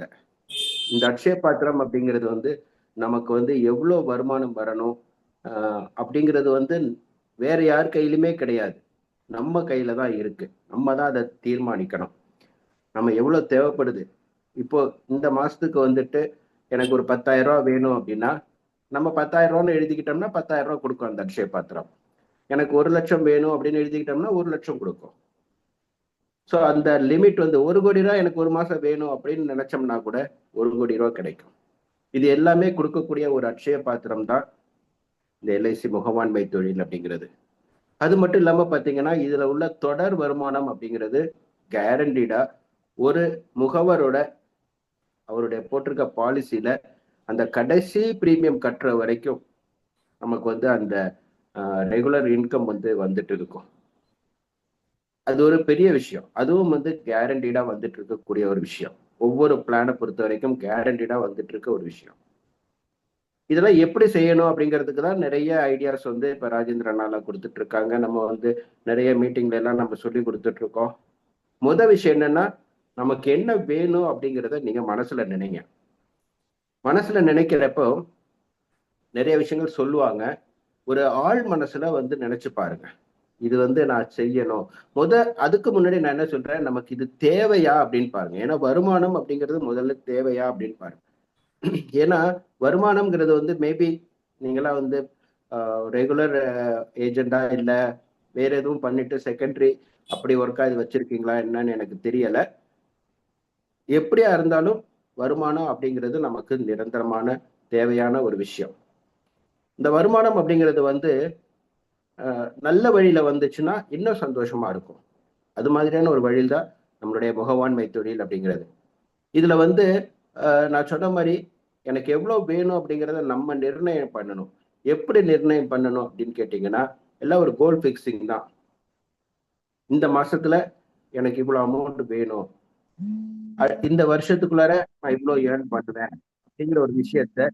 இந்த அட்சய பாத்திரம் அப்படிங்கிறது வந்து நமக்கு வந்து எவ்வளோ வருமானம் வரணும் அப்படிங்கிறது வந்து வேற யார் கையிலுமே கிடையாது, நம்ம கையில தான் இருக்கு. நம்ம தான் அதை தீர்மானிக்கணும். நம்ம எவ்வளவு தேவைப்படுது. இப்போ இந்த மாசத்துக்கு வந்துட்டு எனக்கு ஒரு 10,000 ரூபா வேணும் அப்படின்னா நம்ம 10,000 ரூபான்னு எழுதிக்கிட்டோம்னா 10,000 ரூபா கொடுக்கும் அந்த அட்சய பாத்திரம். எனக்கு 1 லட்சம் வேணும் அப்படின்னு எழுதிக்கிட்டோம்னா 1 லட்சம் கொடுக்கும். ஸோ அந்த லிமிட் வந்து 1 கோடி ரூபா எனக்கு ஒரு மாசம் வேணும் அப்படின்னு நினைச்சோம்னா கூட 1 கோடி ரூபா கிடைக்கும். இது எல்லாமே கொடுக்கக்கூடிய ஒரு அட்சய பாத்திரம் தான் இந்த எல்ஐசி முகவாண்மை தொழில் அப்படிங்கிறது. அது மட்டும் இல்லாம பாத்தீங்கன்னா இதுல உள்ள தொடர் வருமானம் அப்படிங்கிறது கேரண்டீடா ஒரு முகவரோட அவருடைய போட்டிருக்க பாலிசியில அந்த கடைசி பிரீமியம் கட்டுற வரைக்கும் நமக்கு வந்து அந்த ரெகுலர் இன்கம் வந்து வந்துட்டு இருக்கும். அது ஒரு பெரிய விஷயம். அதுவும் வந்து கேரண்டீடா வந்துட்டு இருக்கக்கூடிய ஒரு விஷயம். ஒவ்வொரு பிளானை பொறுத்த வரைக்கும் கேரண்டீடா வந்துட்டு இருக்க ஒரு விஷயம். இதெல்லாம் எப்படி செய்யணும் அப்படிங்கிறதுக்கு தான் நிறைய ஐடியாஸ் வந்து இப்ப ராஜேந்திரனால கொடுத்துட்டு இருக்காங்க. நம்ம வந்து நிறைய மீட்டிங்ல எல்லாம் நம்ம சொல்லி கொடுத்துட்டு இருக்கோம். முதல் விஷயம் என்னன்னா, நமக்கு என்ன வேணும் அப்படிங்கிறத நீங்க மனசுல நினைங்க. மனசுல நினைக்கிறப்போ நிறைய விஷயங்கள் சொல்லுவாங்க. ஒரு ஆள் மனசுல வந்து நினைச்சு பாருங்க, இது வந்து நான் செய்யணும். அதுக்கு முன்னாடி நான் என்ன சொல்றேன், நமக்கு இது தேவையா அப்படின்னு பாருங்க. ஏன்னா வருமானம் அப்படிங்கிறது முதல்ல தேவையா அப்படின்னு பாருங்க. ஏன்னா வருமானம்ங்கிறது வந்து மேபி நீங்களா வந்து ரெகுலர் ஏஜெண்டா இல்ல வேற எதுவும் பண்ணிட்டு செகண்டரி அப்படி ஒர்க்கா இது வச்சிருக்கீங்களா என்னன்னு எனக்கு தெரியல. எப்படியா இருந்தாலும் வருமானம் அப்படிங்கிறது நமக்கு நிரந்தரமான தேவையான ஒரு விஷயம். இந்த வருமானம் அப்படிங்கிறது வந்து நல்ல வழியில வந்துச்சுன்னா இன்னும் சந்தோஷமா இருக்கும். அது மாதிரியான ஒரு வழியில் தான் நம்மளுடைய முகவாண்மை தொழில் அப்படிங்கிறது. இதுல வந்து நான் சொன்ன மாதிரி எனக்கு எவ்வளவு வேணும் அப்படிங்கிறத நம்ம நிர்ணயம் பண்ணணும். எப்படி நிர்ணயம் பண்ணணும் அப்படின்னு கேட்டீங்கன்னா, எல்லாம் ஒரு கோல் ஃபிக்ஸிங் தான். இந்த மாசத்துல எனக்கு இவ்வளவு அமௌண்ட் வேணும், இந்த வருஷத்துக்குள்ளார நான் இவ்வளவு ஏர்ன் பண்ணுவேன் அப்படிங்கிற ஒரு விஷயத்த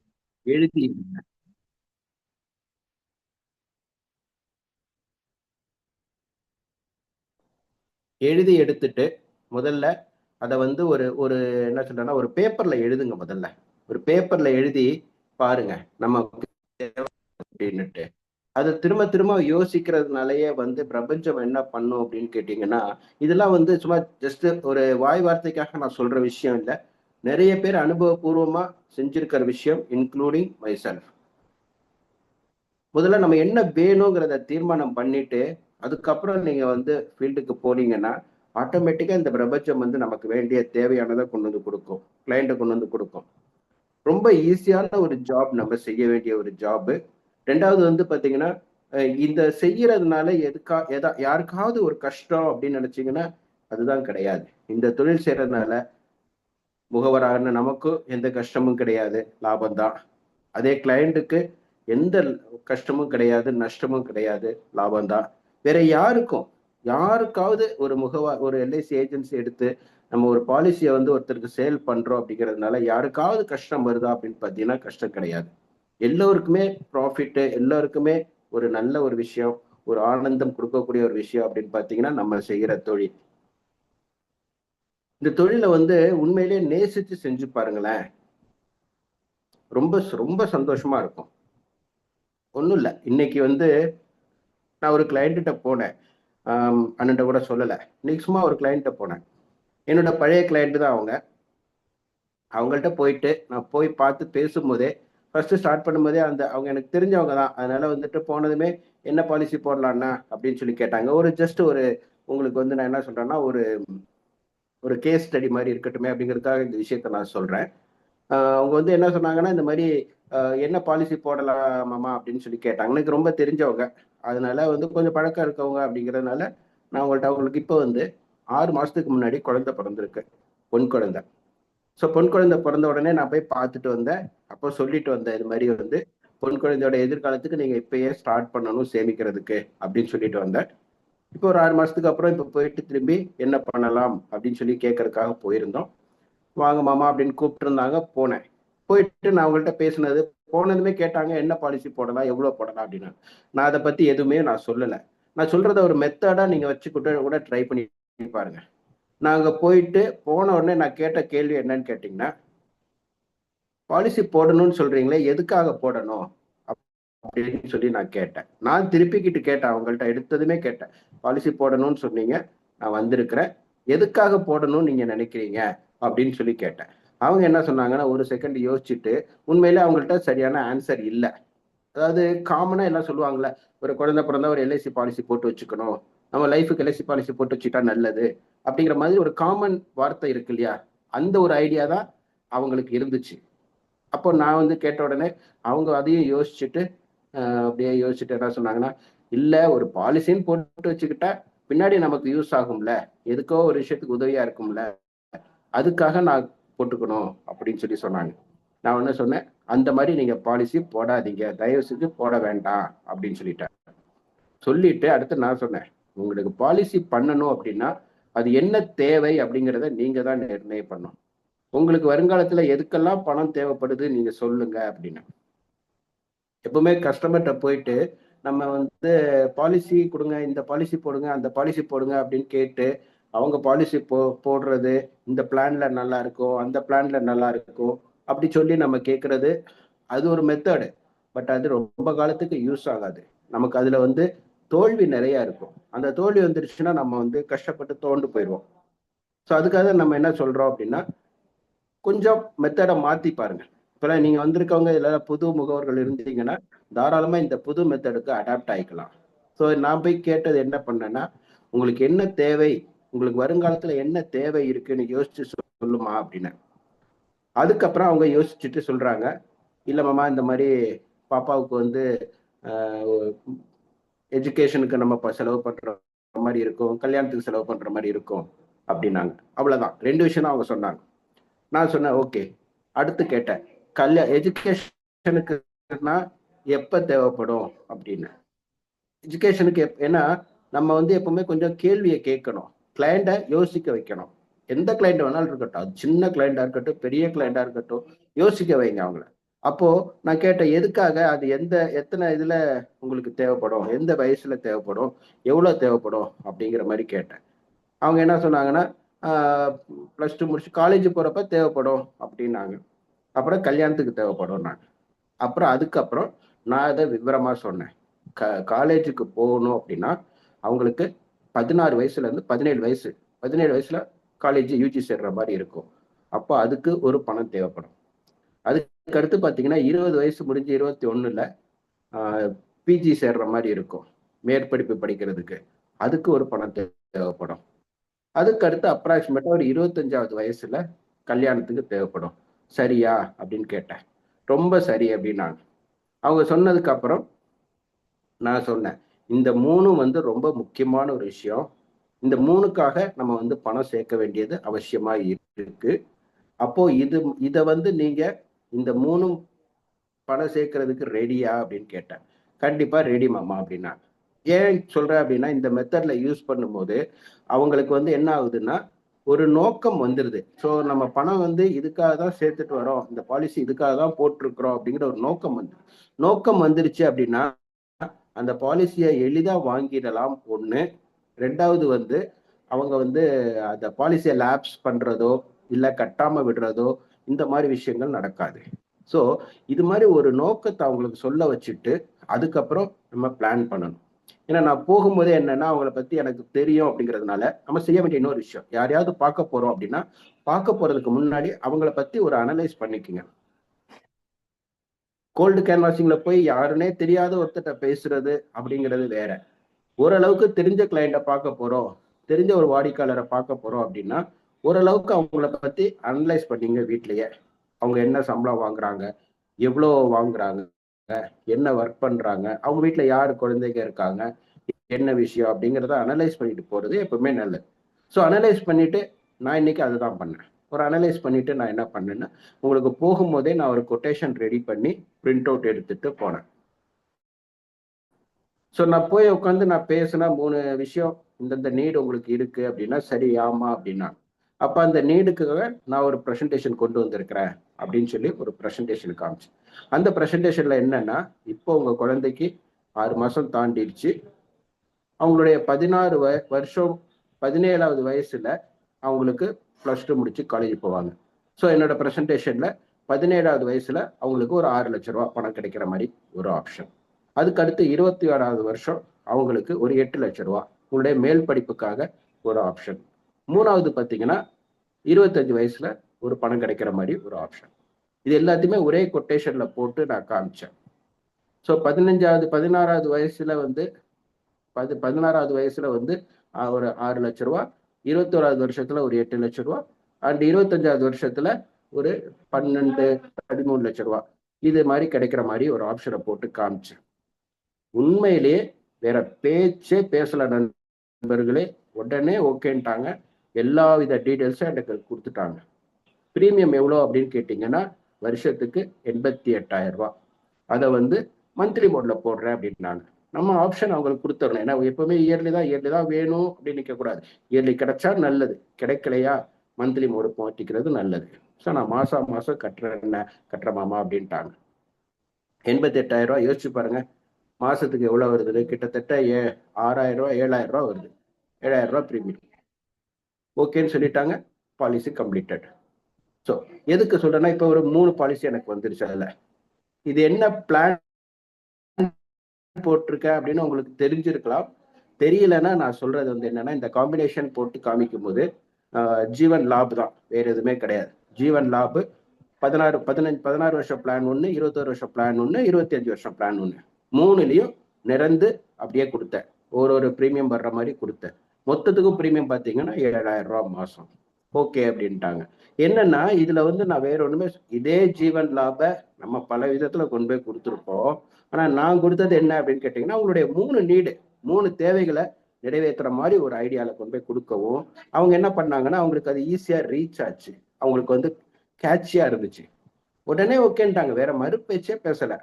எழுதி எழுதி எடுத்துட்டு முதல்ல அதை வந்து ஒரு ஒரு என்ன சொல்றேன்னா ஒரு பேப்பர்ல எழுதுங்க. முதல்ல ஒரு பேப்பர்ல எழுதி பாருங்க நமக்கு அப்படின்னுட்டு. அதை திரும்ப திரும்ப யோசிக்கிறதுனாலயே வந்து பிரபஞ்சம் என்ன பண்ணும் அப்படின்னு கேட்டீங்கன்னா, இதெல்லாம் வந்து சும்மா ஜஸ்ட் ஒரு வாய் வார்த்தைக்காக நான் சொல்ற விஷயம் இல்லை. நிறைய பேர் அனுபவபூர்வமா செஞ்சிருக்கிற விஷயம், இன்க்ளூடிங் மைசெல்ஃப். முதல்ல நம்ம என்ன வேணுங்கிறத தீர்மானம் பண்ணிட்டு அதுக்கப்புறம் நீங்க வந்து ஃபீல்டுக்கு போனீங்கன்னா ஆட்டோமேட்டிக்கா இந்த பிரபஞ்சம் வந்து நமக்கு வேண்டிய தேவையானதை கொண்டு வந்து கொடுக்கும், கிளைண்ட்டை கொண்டு வந்து கொடுக்கும். ரொம்ப ஈஸியான ஒரு ஜாப், நம்ம செய்ய வேண்டிய ஒரு ஜாப். ரெண்டாவது வந்து பாத்தீங்கன்னா, இந்த செய்யறதுனால யாருக்காவது ஒரு கஷ்டம் அப்படின்னு நினைச்சீங்கன்னா அதுதான் கிடையாது. இந்த தொழில் செய்யறதுனால முகவரான நமக்கும் எந்த கஷ்டமும் கிடையாது, லாபம் தான். அதே கிளையண்ட்டுக்கு எந்த கஷ்டமும் கிடையாது, நஷ்டமும் கிடையாது, லாபம் தான். வேற யாருக்காவது ஒரு எல்ஐசி ஏஜென்சி எடுத்து நம்ம ஒரு பாலிசியை வந்து ஒருத்தருக்கு சேல் பண்றோம் அப்படிங்கிறதுனால யாருக்காவது கஷ்டம் வருதா அப்படின்னு பாத்தீங்கன்னா கஷ்டம் கிடையாது. எல்லோருக்குமே ப்ராஃபிட், எல்லாருக்குமே ஒரு நல்ல ஒரு விஷயம், ஒரு ஆனந்தம் கொடுக்கக்கூடிய ஒரு விஷயம் அப்படின்னு பாத்தீங்கன்னா நம்ம செய்யற தொழில். இந்த தொழிலை வந்து உண்மையிலேயே நேசிச்சு செஞ்சு பாருங்களேன், ரொம்ப ரொம்ப சந்தோஷமா இருக்கும். ஒன்றும் இல்லை, இன்னைக்கு வந்து நான் ஒரு கிளைண்ட்ட போனேன், அண்ணன்ட்ட கூட சொல்லலை, இன்னைக்கு சும்மா ஒரு கிளைண்ட்ட போனேன். என்னோட பழைய கிளைண்ட் தான் அவங்க. அவங்கள்ட்ட போயிட்டு நான் போய் பார்த்து பேசும்போதே ஃபர்ஸ்ட் ஸ்டார்ட் பண்ணும்போதே அவங்க எனக்கு தெரிஞ்சவங்க தான். அதனால வந்துட்டு போனதுமே என்ன பாலிசி போடலான்னா அப்படின்னு சொல்லி கேட்டாங்க. உங்களுக்கு வந்து நான் என்ன சொல்றேன்னா ஒரு கேஸ் ஸ்டடி மாதிரி இருக்கட்டுமே அப்படிங்கிறதுக்காக இந்த விஷயத்த நான் சொல்றேன். அவங்க வந்து என்ன சொன்னாங்கன்னா, இந்த மாதிரி என்ன பாலிசி போடலாமாமா அப்படின்னு சொல்லி கேட்டாங்க. எனக்கு ரொம்ப தெரிஞ்சவங்க, அதனால வந்து கொஞ்சம் பழக்கம் இருக்கவங்க அப்படிங்கிறதுனால நான் அவங்களுக்கு இப்போ வந்து 6 மாசத்துக்கு முன்னாடி குழந்தை பிறந்திருக்கு, பொன் குழந்தை. ஸோ பொன் குழந்தை பிறந்த உடனே நான் போய் பார்த்துட்டு வந்தேன். அப்போ சொல்லிட்டு வந்தேன், இது மாதிரி வந்து பொன் குழந்தையோட எதிர்காலத்துக்கு நீங்க இப்பயே ஸ்டார்ட் பண்ணணும் சேமிக்கிறதுக்கு அப்படின்னு சொல்லிட்டு வந்தேன். இப்போ ஒரு 6 மாசத்துக்கு அப்புறம் இப்போ போயிட்டு திரும்பி என்ன பண்ணலாம் அப்படின்னு சொல்லி கேட்கறதுக்காக போயிருந்தோம். வாங்க மாமா அப்படின்னு கூப்பிட்டு இருந்தாங்க. போனேன். போயிட்டு நான் அவங்கள்ட்ட பேசினது, போனதுமே கேட்டாங்க என்ன பாலிசி போடலாம், எவ்வளவு போடலாம் அப்படின்னு. நான் அதை பத்தி எதுவுமே நான் சொல்லலை. நான் சொல்றத ஒரு மெத்தடா நீங்க வச்சுக்கிட்டு கூட ட்ரை பண்ணி பாருங்க. நாங்க போயிட்டு போன உடனே நான் கேட்ட கேள்வி என்னன்னு கேட்டீங்கன்னா, பாலிசி போடணும்னு சொல்றீங்களே, எதுக்காக போடணும் அப்படின்னு சொல்லி நான் கேட்டேன். நான் திருப்பிக்கிட்டு கேட்டேன், அவங்கள்ட்ட எடுத்ததுமே கேட்டேன், பாலிசி போடணும்னு சொன்னீங்க, நான் வந்திருக்கிறேன், எதுக்காக போடணும்னு நீங்க நினைக்கிறீங்க அப்படின்னு சொல்லி கேட்டேன். அவங்க என்ன சொன்னாங்கன்னா, ஒரு செகண்ட் யோசிச்சுட்டு, உண்மையிலே அவங்கள்ட்ட சரியான ஆன்சர் இல்லை. அதாவது காமனா எல்லாம் சொல்லுவாங்கல்ல, ஒரு குழந்தை பிறந்தா ஒரு எல்ஐசி பாலிசி போட்டு வச்சுக்கணும், நம்ம லைஃபுக்கு எல்ஐசி பாலிசி போட்டு வச்சுட்டா நல்லது அப்படிங்கிற மாதிரி ஒரு காமன் வார்த்தை இருக்கு இல்லையா, அந்த ஒரு ஐடியா தான் அவங்களுக்கு இருந்துச்சு. அப்போ நான் வந்து கேட்ட உடனே அவங்க அதையும் யோசிச்சுட்டு அப்படியே யோசிச்சுட்டு என்ன சொன்னாங்கன்னா, இல்ல ஒரு பாலிசின்னு போட்டு வச்சுக்கிட்டா பின்னாடி நமக்கு யூஸ் ஆகும்ல, எதுக்கோ ஒரு விஷயத்துக்கு உதவியா இருக்கும்ல, அதுக்காக நான் போட்டுக்கணும் அப்படின்னு சொல்லி சொன்னாங்க. நான் என்ன சொன்னேன், அந்த மாதிரி நீங்க பாலிசி போடாதீங்க, தயவு செஞ்சு போட வேண்டாம் அப்படின்னு சொல்லிட்டேன். சொல்லிட்டு அடுத்து நான் சொன்னேன், உங்களுக்கு பாலிசி பண்ணணும் அப்படின்னா அது என்ன தேவை அப்படிங்கிறத நீங்க தான் நிர்ணயம் பண்ணணும். உங்களுக்கு வருங்காலத்துல எதுக்கெல்லாம் பணம் தேவைப்படுது நீங்க சொல்லுங்க அப்படின்னு. எப்பவுமே கஸ்டமர்கிட்ட போயிட்டு நம்ம வந்து பாலிசி கொடுங்க, இந்த பாலிசி போடுங்க, அந்த பாலிசி போடுங்க அப்படின்னு கேட்டு அவங்க பாலிசி போடுறது, இந்த பிளான்ல நல்லா இருக்கும், அந்த பிளான்ல நல்லா இருக்கும் அப்படி சொல்லி நம்ம கேட்கறது, அது ஒரு மெத்தடு. பட் அது ரொம்ப காலத்துக்கு யூஸ் ஆகாது. நமக்கு அதுல வந்து தோல்வி நிறைய இருக்கும். அந்த தோல்வி வந்துருச்சுன்னா நம்ம வந்து கஷ்டப்பட்டு தோண்டு போயிடுவோம். ஸோ அதுக்காக நம்ம என்ன சொல்றோம் அப்படின்னா, கொஞ்சம் மெத்தடை மாத்தி பாருங்க. இப்பெல்லாம் நீங்க வந்திருக்கவங்க இதுல புது முகவர்கள் இருந்தீங்கன்னா தாராளமா இந்த புது மெத்தடுக்கு அடாப்ட் ஆகிக்கலாம். ஸோ நான் போய் கேட்டது என்ன பண்ணேன்னா, உங்களுக்கு என்ன தேவை, உங்களுக்கு வருங்காலத்துல என்ன தேவை இருக்குன்னு யோசிச்சு சொல்லுமா அப்படின்னு. அதுக்கப்புறம் அவங்க யோசிச்சுட்டு சொல்றாங்க, இல்ல மாமா இந்த மாதிரி பாப்பாவுக்கு வந்து எஜுகேஷனுக்கு நம்ம செலவு பண்ற மாதிரி இருக்கும், கல்யாணத்துக்கு செலவு பண்ற மாதிரி இருக்கும் அப்படின்னாங்க. அவ்வளவுதான், 2 விஷயம் தான் அவங்க சொன்னாங்க. நான் சொன்னேன் ஓகே. அடுத்து கேட்டேன், எஜுகேஷனுக்குன்னா எப்ப தேவைப்படும் அப்படின்னு. எஜுகேஷனுக்கு ஏன்னா நம்ம வந்து எப்பவுமே கொஞ்சம் கேள்வியை கேட்கணும், கிளையண்ட்டை யோசிக்க வைக்கணும். எந்த கிளைண்ட் வேணாலும் இருக்கட்டும், அது சின்ன கிளைண்டா இருக்கட்டும், பெரிய கிளைண்டா இருக்கட்டும், யோசிக்க வைங்க அவங்கள. அப்போ நான் கேட்டேன், எதுக்காக, அது எத்தனை இதுல உங்களுக்கு தேவைப்படும், எந்த வயசுல தேவைப்படும், எவ்வளவு தேவைப்படும் அப்படிங்கிற மாதிரி கேட்டேன். அவங்க என்ன சொன்னாங்கன்னா, +2 முடிச்சு காலேஜ் போறப்ப தேவைப்படும் அப்படின்னாங்க. அப்புறம் கல்யாணத்துக்கு தேவைப்படும் நாங்க. அப்புறம் அதுக்கப்புறம் நான் அதை விவரமா சொன்னேன். காலேஜுக்கு போகணும் அப்படின்னா அவங்களுக்கு 16 வயசுல இருந்து 17 வயசுல காலேஜ் யூஜி சேர்ற மாதிரி இருக்கும். அப்போ அதுக்கு ஒரு பணம் தேவைப்படும். அதுக்கு அடுத்து பார்த்தீங்கன்னா 20 வயசு முடிஞ்சு 21ல பிஜி சேர்ற மாதிரி இருக்கும், மேற்படிப்பு படிக்கிறதுக்கு. அதுக்கு ஒரு பணம் தேவைப்படும். அதுக்கு அடுத்து அப்ராக்சிமேட்டா ஒரு 25வது வயசுல கல்யாணத்துக்கு தேவைப்படும். சரியா அப்படின்னு கேட்டேன். ரொம்ப சரி அப்படின்னாங்க. அவங்க சொன்னதுக்கு அப்புறம் நான் சொன்னேன், இந்த 3 வந்து ரொம்ப முக்கியமான ஒரு விஷயம். இந்த 3க்காக நம்ம வந்து பணம் சேர்க்க வேண்டியது அவசியமா இருக்கு. அப்போ இதை வந்து நீங்க இந்த 3 பணம் சேர்க்கறதுக்கு ரெடியா அப்படின்னு கேட்டேன். கண்டிப்பா ரெடி மாமா அப்படின்னா. ஏன் சொல்றேன் அப்படின்னா, இந்த மெத்தட்ல யூஸ் பண்ணும்போது அவங்களுக்கு வந்து என்ன ஆகுதுன்னா, ஒரு நோக்கம் வந்துருது. ஸோ நம்ம பணம் வந்து இதுக்காக தான் சேர்த்துட்டு வரோம், இந்த பாலிசி இதுக்காக தான் போட்டிருக்கிறோம் அப்படிங்கிற ஒரு நோக்கம் வந்துருச்சு அப்படின்னா அந்த பாலிசியை எளிதா வாங்கிடலாம் ஒண்ணு. 2வது வந்து அவங்க வந்து அந்த பாலிசியை லேப்ஸ் பண்றதோ இல்ல கட்டாம விடுறதோ இந்த மாதிரி விஷயங்கள் நடக்காது. ஸோ இது மாதிரி ஒரு நோக்கத்தை அவங்களுக்கு சொல்ல வச்சுட்டு அதுக்கப்புறம் நம்ம பிளான் பண்ணணும். ஏன்னா நான் போகும்போதே என்னன்னா, அவங்கள பத்தி எனக்கு தெரியும் அப்படிங்கிறதுனால நம்ம செய்ய வேண்டிய இன்னொரு விஷயம், யாரையாவது பார்க்க போறோம் அப்படின்னா பார்க்க போறதுக்கு முன்னாடி அவங்கள பத்தி ஒரு அனலைஸ் பண்ணிக்கோங்க. கோல்டு கேன்வாசிங்ல போய் யாருன்னே தெரியாத ஒருத்தட்ட பேசுறது அப்படிங்கிறது வேற. ஓரளவுக்கு தெரிஞ்ச கிளைண்ட்டை பார்க்க போறோம், தெரிஞ்ச ஒரு வாடிக்கையாளரை பார்க்க போறோம் அப்படின்னா ஓரளவுக்கு அவங்கள பத்தி அனலைஸ் பண்ணீங்க வீட்லயே. அவங்க என்ன சம்பளம் வாங்குறாங்க, எவ்வளோ வாங்குறாங்க, என்ன ஒர்க் பண்றாங்க, அவங்க வீட்டுல யாரு குழந்தைங்க இருக்காங்க, என்ன விஷயம் அப்படிங்கிறத அனலைஸ் பண்ணிட்டு போறது எப்பவுமே நல்லது. ஸோ அனலைஸ் பண்ணிட்டு நான் இன்னைக்கு அதுதான் பண்ணேன். ஒரு அனலைஸ் பண்ணிட்டு நான் என்ன பண்ணேன்னா, உங்களுக்கு போகும்போதே நான் ஒரு கொட்டேஷன் ரெடி பண்ணி பிரிண்ட் அவுட் எடுத்துட்டு போனேன். ஸோ நான் போய் உட்காந்து நான் பேசினா 3 விஷயம், இந்தந்த நீடு உங்களுக்கு இருக்கு அப்படின்னா சரி ஆமா அப்படின்னா, அப்ப அந்த நீடுக்காக நான் ஒரு ப்ரெசன்டேஷன் கொண்டு வந்திருக்கிறேன் அப்படின்னு சொல்லி ஒரு ப்ரெசன்டேஷன் காமிச்சு. அந்த ப்ரெசன்டேஷன்ல என்னன்னா, இப்போ உங்க குழந்தைக்கு 6 மாசம் தாண்டிடுச்சு, அவங்களுடைய 16 வருஷம் 17வது வயசுல அவங்களுக்கு +2 முடிச்சு காலேஜ் போவாங்க. ஸோ என்னோட ப்ரெசன்டேஷன்ல 17வது வயசுல அவங்களுக்கு ஒரு 6 லட்ச ரூபா பணம் கிடைக்கிற மாதிரி ஒரு ஆப்ஷன். அதுக்கு அடுத்து 26வது வருஷம் அவங்களுக்கு ஒரு 8 லட்ச ரூபா உங்களுடைய மேல் படிப்புக்காக ஒரு ஆப்ஷன். 3வது பார்த்தீங்கன்னா 25 வயசுல ஒரு பணம் கிடைக்கிற மாதிரி ஒரு ஆப்ஷன். இது எல்லாத்தையுமே ஒரே கொட்டேஷன்ல போட்டு நான் காமிச்சேன். ஸோ 16வது வயசுல வந்து 16வது வயசுல வந்து ஒரு 6 லட்ச ரூபா, 21வது வருஷத்துல ஒரு 8 லட்ச ரூபா, அண்ட் 25வது வருஷத்துல ஒரு 12 13 லட்ச ரூபா இது மாதிரி கிடைக்கிற மாதிரி ஒரு ஆப்ஷனை போட்டு காமிச்சேன். உண்மையிலேயே வேற பேச்சே பேசல நண்பர்களே, உடனே ஓகேன்ட்டாங்க. எல்லா வித டீடைல்ஸும் எனக்கு கொடுத்துட்டாங்க. பிரீமியம் எவ்வளோ அப்படின்னு கேட்டிங்கன்னா வருஷத்துக்கு 88,000 ரூபாய். அதை வந்து மந்த்லி மோட்ல போடுறேன் அப்படின்னாங்க. நம்ம ஆப்ஷன் அவங்களுக்கு கொடுத்துடணும். ஏன்னா எப்பவுமே இயர்லி தான் வேணும் அப்படின்னு நிற்கக்கூடாது. இயர்லி கிடைச்சா நல்லது, கிடைக்கலையா மந்த்லி மோடு மாட்டிக்கிறது நல்லது. ஸோ நான் மாசம் கட்டுற மாமா அப்படின்ட்டாங்க. 88,000 ரூபாய் யோசிச்சு பாருங்க, மாசத்துக்கு எவ்வளவு வருது? கிட்டத்தட்ட 6,000 ரூபாய் 7,000 ரூபாய் வருது. 7,000 ரூபாய் பிரீமியம். ஓகேன்னு சொல்லிட்டாங்க, பாலிசி கம்ப்ளீட்டட். ஸோ எதுக்கு சொல்றேன்னா, இப்போ ஒரு 3 பாலிசி எனக்கு வந்துருச்சு. அதில் இது என்ன பிளான் போட்டிருக்கேன் அப்படின்னு உங்களுக்கு தெரிஞ்சிருக்கலாம். தெரியலன்னா நான் சொல்றது வந்து என்னன்னா, இந்த காம்பினேஷன் போட்டு காமிக்கும் போது ஜீவன் லாப் தான், வேற எதுவுமே கிடையாது. ஜீவன் லாப் 16 வருஷம் பிளான் ஒன்று, 21 வருஷம் பிளான் ஒன்று, 25 வருஷம் பிளான் ஒன்று, 3லையும் நிறந்து அப்படியே கொடுத்தேன். ஒரு பிரீமியம் வர்ற மாதிரி கொடுத்தேன். மொத்தத்துக்கும் பிரீமியம் பார்த்தீங்கன்னா 7,000 ரூபாய் மாசம். ஓகே அப்படின்ட்டாங்க. என்னன்னா இதுல வந்து நான் வேற ஒண்ணுமே, இதே ஜீவன் லாப நம்ம பல விதத்துல கொண்டு போய் கொடுத்துருப்போம். ஆனா நான் கொடுத்தது என்ன அப்படின்னு கேட்டீங்கன்னா, அவங்களுடைய 3 தேவைகளை நிறைவேற்றுற மாதிரி ஒரு ஐடியால கொண்டு போய் கொடுக்கவும் அவங்க என்ன பண்ணாங்கன்னா, அவங்களுக்கு அது ஈஸியா ரீச் ஆச்சு, அவங்களுக்கு வந்து கேட்சியா இருந்துச்சு. உடனே ஓகேன்ட்டாங்க, வேற மறுபேச்சே பேசல.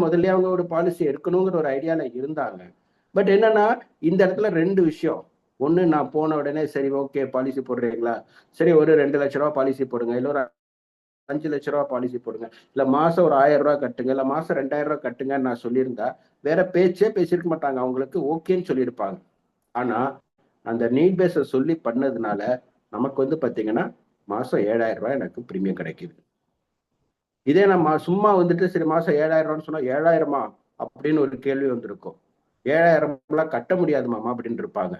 முதல்ல அவங்க ஒரு பாலிசி எடுக்கணுங்கிற ஒரு ஐடியால இருந்தாங்க. பட் என்னன்னா இந்த இடத்துல ரெண்டு விஷயம். ஒன்று, நான் போன உடனே சரி ஓகே பாலிசி போடுறீங்களா, சரி ஒரு 2 லட்ச ரூபா பாலிசி போடுங்க, இல்லை ஒரு 5 லட்ச ரூபா பாலிசி போடுங்க, இல்லை மாசம் ஒரு 1000 ரூபா கட்டுங்க, இல்லை மாசம் 2000 ரூபா கட்டுங்கன்னு நான் சொல்லியிருந்தா வேற பேச்சே பேசியிருக்க மாட்டாங்க, அவங்களுக்கு ஓகேன்னு சொல்லியிருப்பாங்க. ஆனா அந்த நீட் பேஸை சொல்லி பண்ணதுனால நமக்கு வந்து பாத்தீங்கன்னா மாசம் 7000 ரூபாய் எனக்கு பிரீமியம் கிடைக்குது. இதே நம்ம சும்மா வந்துட்டு சரி மாசம் 7000 ரூபான்னு சொன்னா 7000மா அப்படின்னு ஒரு கேள்வி வந்திருக்கும். 7000 கட்ட முடியாது மாமா அப்படின்னு இருப்பாங்க.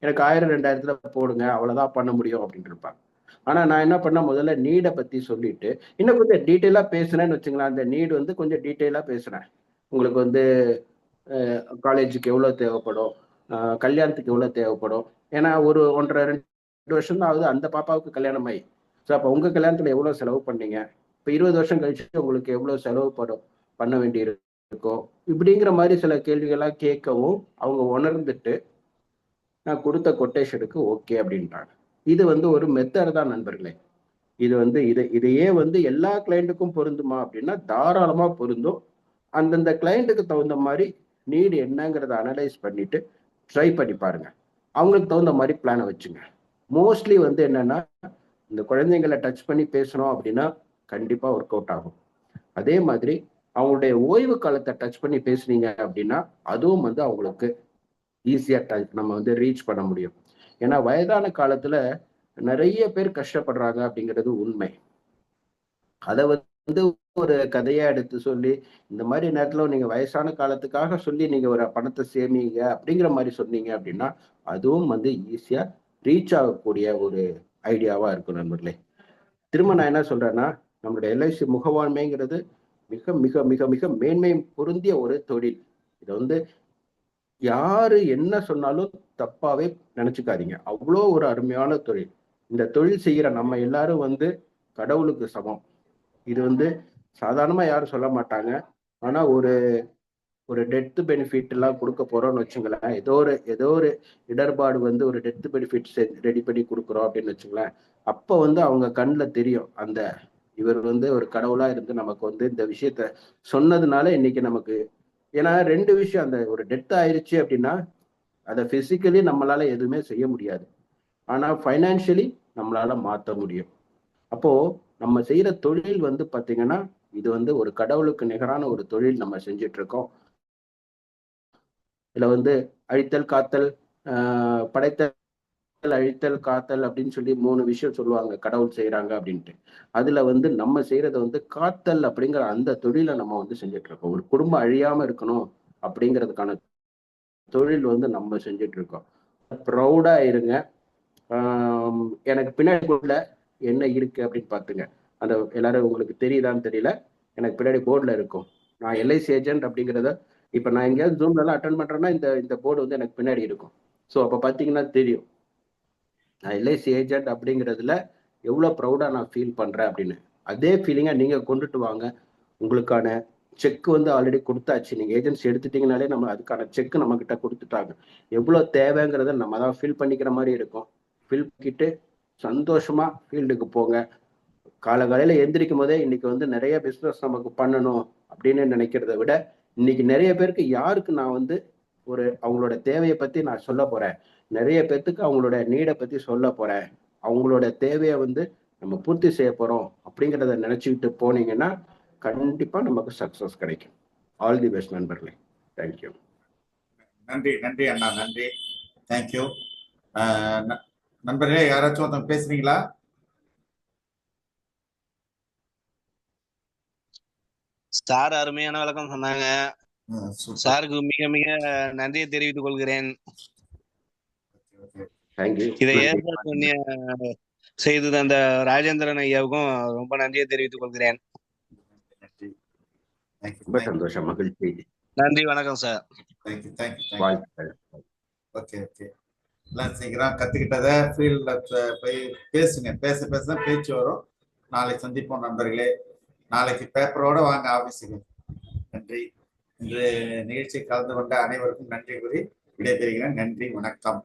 எனக்கு 1000 2000த்துல போடுங்க, அவ்வளவுதான் பண்ண முடியும் அப்படின்னு இருப்பாங்க. ஆனா நான் என்ன பண்ண, முதல்ல நீடை பத்தி சொல்லிட்டு இன்னும் கொஞ்சம் டீட்டெயிலா பேசுனேன்னு வச்சுங்களேன். அந்த நீடு வந்து கொஞ்சம் டீட்டெயிலா பேசுனேன். உங்களுக்கு வந்து காலேஜுக்கு எவ்வளவு தேவைப்படும், கல்யாணத்துக்கு எவ்வளவு தேவைப்படும். ஏன்னா ஒரு 1.5 2 வருஷம் தான் ஆகுது அந்த பாப்பாவுக்கு கல்யாணம் ஆகி. ஸோ அப்போ உங்க கல்யாணத்துல எவ்வளவு செலவு பண்ணீங்க, இப்போ 20 வருஷம் கழிச்சு உங்களுக்கு எவ்வளவு செலவு பண்ண வேண்டி இருக்கும், இப்படிங்கிற மாதிரி சில கேள்விகள்லாம் கேட்கவும் அவங்க உணர்ந்துட்டு நான் கொடுத்த கொட்டேஷனுக்கு ஓகே அப்படின்ட்டாங்க. இது வந்து ஒரு மெத்தட் தான் நண்பர்களே. இது வந்து இதையே வந்து எல்லா கிளைண்ட்டுக்கும் பொருந்துமா அப்படின்னா தாராளமா பொருந்தும். அந்தந்த கிளைண்ட்டுக்கு தகுந்த மாதிரி நீடு என்னங்கிறத அனலைஸ் பண்ணிட்டு ட்ரை பண்ணி பாருங்க. அவங்களுக்கு தகுந்த மாதிரி பிளானை வச்சுங்க. மோஸ்ட்லி வந்து என்னன்னா இந்த குழந்தைங்களை டச் பண்ணி பேசணும் அப்படின்னா கண்டிப்பா ஒர்க் அவுட் ஆகும். அதே மாதிரி அவங்களுடைய ஓய்வு காலத்தை டச் பண்ணி பேசுனீங்க அப்படின்னா அதுவும் வந்து அவங்களுக்கு ஈஸியா நம்ம வந்து ரீச் பண்ண முடியும். ஏன்னா வயதான காலத்துல நிறைய பேர் கஷ்டப்படுறாங்க அப்படிங்கிறது உண்மை. அதை வந்து ஒரு கதையா எடுத்து சொல்லி இந்த மாதிரி நேரத்துல நீங்க வயசான காலத்துக்காக சொல்லி நீங்க ஒரு பணத்தை சேமிங்க அப்படிங்கிற மாதிரி சொன்னீங்க அப்படின்னா அதுவும் வந்து ஈஸியா ரீச் ஆகக்கூடிய ஒரு ஐடியாவா இருக்கும் நண்பர்களே. திரும்ப நான் என்ன சொல்றேன்னா, நம்மளுடைய எல்ஐசி முகவாண்மைங்கிறது மிக மிக மிக மிக மேன்மை பொருந்திய ஒரு தொழில். இதை வந்து யாரு என்ன சொன்னாலும் தப்பாவே நினைச்சுக்காதீங்க. அவ்வளோ ஒரு அருமையான தொழில். இந்த தொழில் செய்யற நம்ம எல்லாரும் வந்து கடவுளுக்கு சமம். இது வந்து சாதாரணமா யாரும் சொல்ல மாட்டாங்க. ஆனா ஒரு டெத் பெனிஃபிட் எல்லாம் கொடுக்க போறோம்னு வச்சுங்களேன், ஏதோ ஒரு இடர்பாடு வந்து ஒரு டெத் பெனிஃபிட் ரெடி பண்ணி கொடுக்குறோம் அப்படின்னு வச்சுங்களேன், அப்ப வந்து அவங்க கண்ணில் தெரியும் அந்த இவர் வந்து ஒரு கடவுளா இருந்து நமக்கு வந்து இந்த விஷயத்த சொன்னதுனால இன்னைக்கு நமக்கு. ஏன்னா 2 விஷயம், அந்த ஒரு டெத் ஆயிடுச்சு அப்படின்னா அதை பிசிக்கலி நம்மளால எதுவுமே செய்ய முடியாது, ஆனா ஃபைனான்சியலி நம்மளால மாற்ற முடியும். அப்போ நம்ம செய்யற தொழில் வந்து பாத்தீங்கன்னா இது வந்து ஒரு கடவுளுக்கு நிகரான ஒரு தொழில் நம்ம செஞ்சுட்டு இருக்கோம். இதுல வந்து அழித்தல் காத்தல், படைத்தல் அழித்தல் காத்தல் அப்படின்னு சொல்லி 3 விஷயம் சொல்லுவாங்க கடவுள் செய்யறாங்க அப்படின்ட்டு. அதுல வந்து நம்ம செய்யறத வந்து காத்தல் அப்படிங்கிற அந்த தொழிலை நம்ம வந்து செஞ்சுட்டு இருக்கோம். ஒரு குடும்பம் அழியாம இருக்கணும் அப்படிங்கிறதுக்கான தொழில் வந்து நம்ம செஞ்சுட்டு இருக்கோம். ப்ரௌடா இருங்க. எனக்கு பின்னாடி போர்டில் என்ன இருக்கு அப்படின்னு பார்த்துங்க. அந்த எல்லாரும் உங்களுக்கு தெரியுதான்னு தெரியல, எனக்கு பின்னாடி போர்டில் இருக்கும். நான் எல்ஐசி ஏஜென்ட் அப்படிங்கிறத இப்போ நான் எங்கேயாவது ஜூம்லலாம் அட்டன் பண்ணுறேன்னா இந்த போர்டு வந்து எனக்கு பின்னாடி இருக்கும். ஸோ அப்போ பார்த்தீங்கன்னா தெரியும் நான் எல்ஐசி ஏஜென்ட் அப்படிங்கிறதுல எவ்வளோ ப்ரௌடாக நான் ஃபீல் பண்ணுறேன் அப்படின்னு. அதே ஃபீலிங்காக நீங்கள் கொண்டுட்டு வாங்க. உங்களுக்கான செக் வந்து ஆல்ரெடி கொடுத்தாச்சு. நீங்கள் ஏஜென்சி எடுத்துட்டீங்கனாலே நம்ம அதுக்கான செக் நம்ம கிட்ட கொடுத்துட்டாங்க. எவ்வளோ தேவைங்கிறத நம்ம தான் ஃபில் பண்ணிக்கிற மாதிரி இருக்கும். ஃபில் பண்ணிட்டு சந்தோஷமா ஃபீல்டுக்கு போங்க. காலையில எந்திரிக்கும் போதே இன்னைக்கு வந்து நிறைய பிஸ்னஸ் நமக்கு பண்ணணும் அப்படின்னு நினைக்கிறத விட இன்னைக்கு நிறைய பேருக்கு யாருக்கு நான் வந்து அவங்களோட தேவையை பத்தி நான் சொல்ல போறேன், நிறைய பேர்த்துக்கு அவங்களோட நீடை பத்தி சொல்ல போறேன், அவங்களோட தேவையை வந்து நம்ம பூர்த்தி செய்ய போறோம் அப்படிங்கிறத நினைச்சுக்கிட்டு போனீங்கன்னா கண்டிப்பா நமக்கு சக்சஸ் கிடைக்கும். ஆல் தி பெஸ்ட் நண்பர்களே. தேங்க்யூ. நன்றி நன்றி அண்ணா, நன்றி, தேங்க்யூ. நண்பர்களே யாராச்சும் ஒருத்தவங்க பேசுறீங்களா? சார் அருமையான விளக்கம் சொன்னாங்க. சாருக்கு மிக மிக நன்றியை தெரிவித்துக் கொள்கிறேன். இதை ஏற்பாடு செய்து தந்த ராஜேந்திரன் ஐயாவுக்கும் ரொம்ப நன்றியை தெரிவித்துக் கொள்கிறேன். ரொம்ப சந்தோஷம், மகிழ்ச்சி. நன்றி, வணக்கம் சார். Okay okay. எல்லாம் சீக்கிரம் கத்துக்கிட்டதை ஃபீல்ட்ல போய் பேசுங்க. பேச தான் பேச்சு வரும். நாளைக்கு சந்திப்போம் நண்பர்களே. நாளைக்கு பேப்பரோட வாங்க ஆபீஸுக்கு. நன்றி. இன்று நிகழ்ச்சி கலந்து கொண்ட அனைவருக்கும் நன்றி கூறி விடைபெறுகிறேன். நன்றி, வணக்கம்.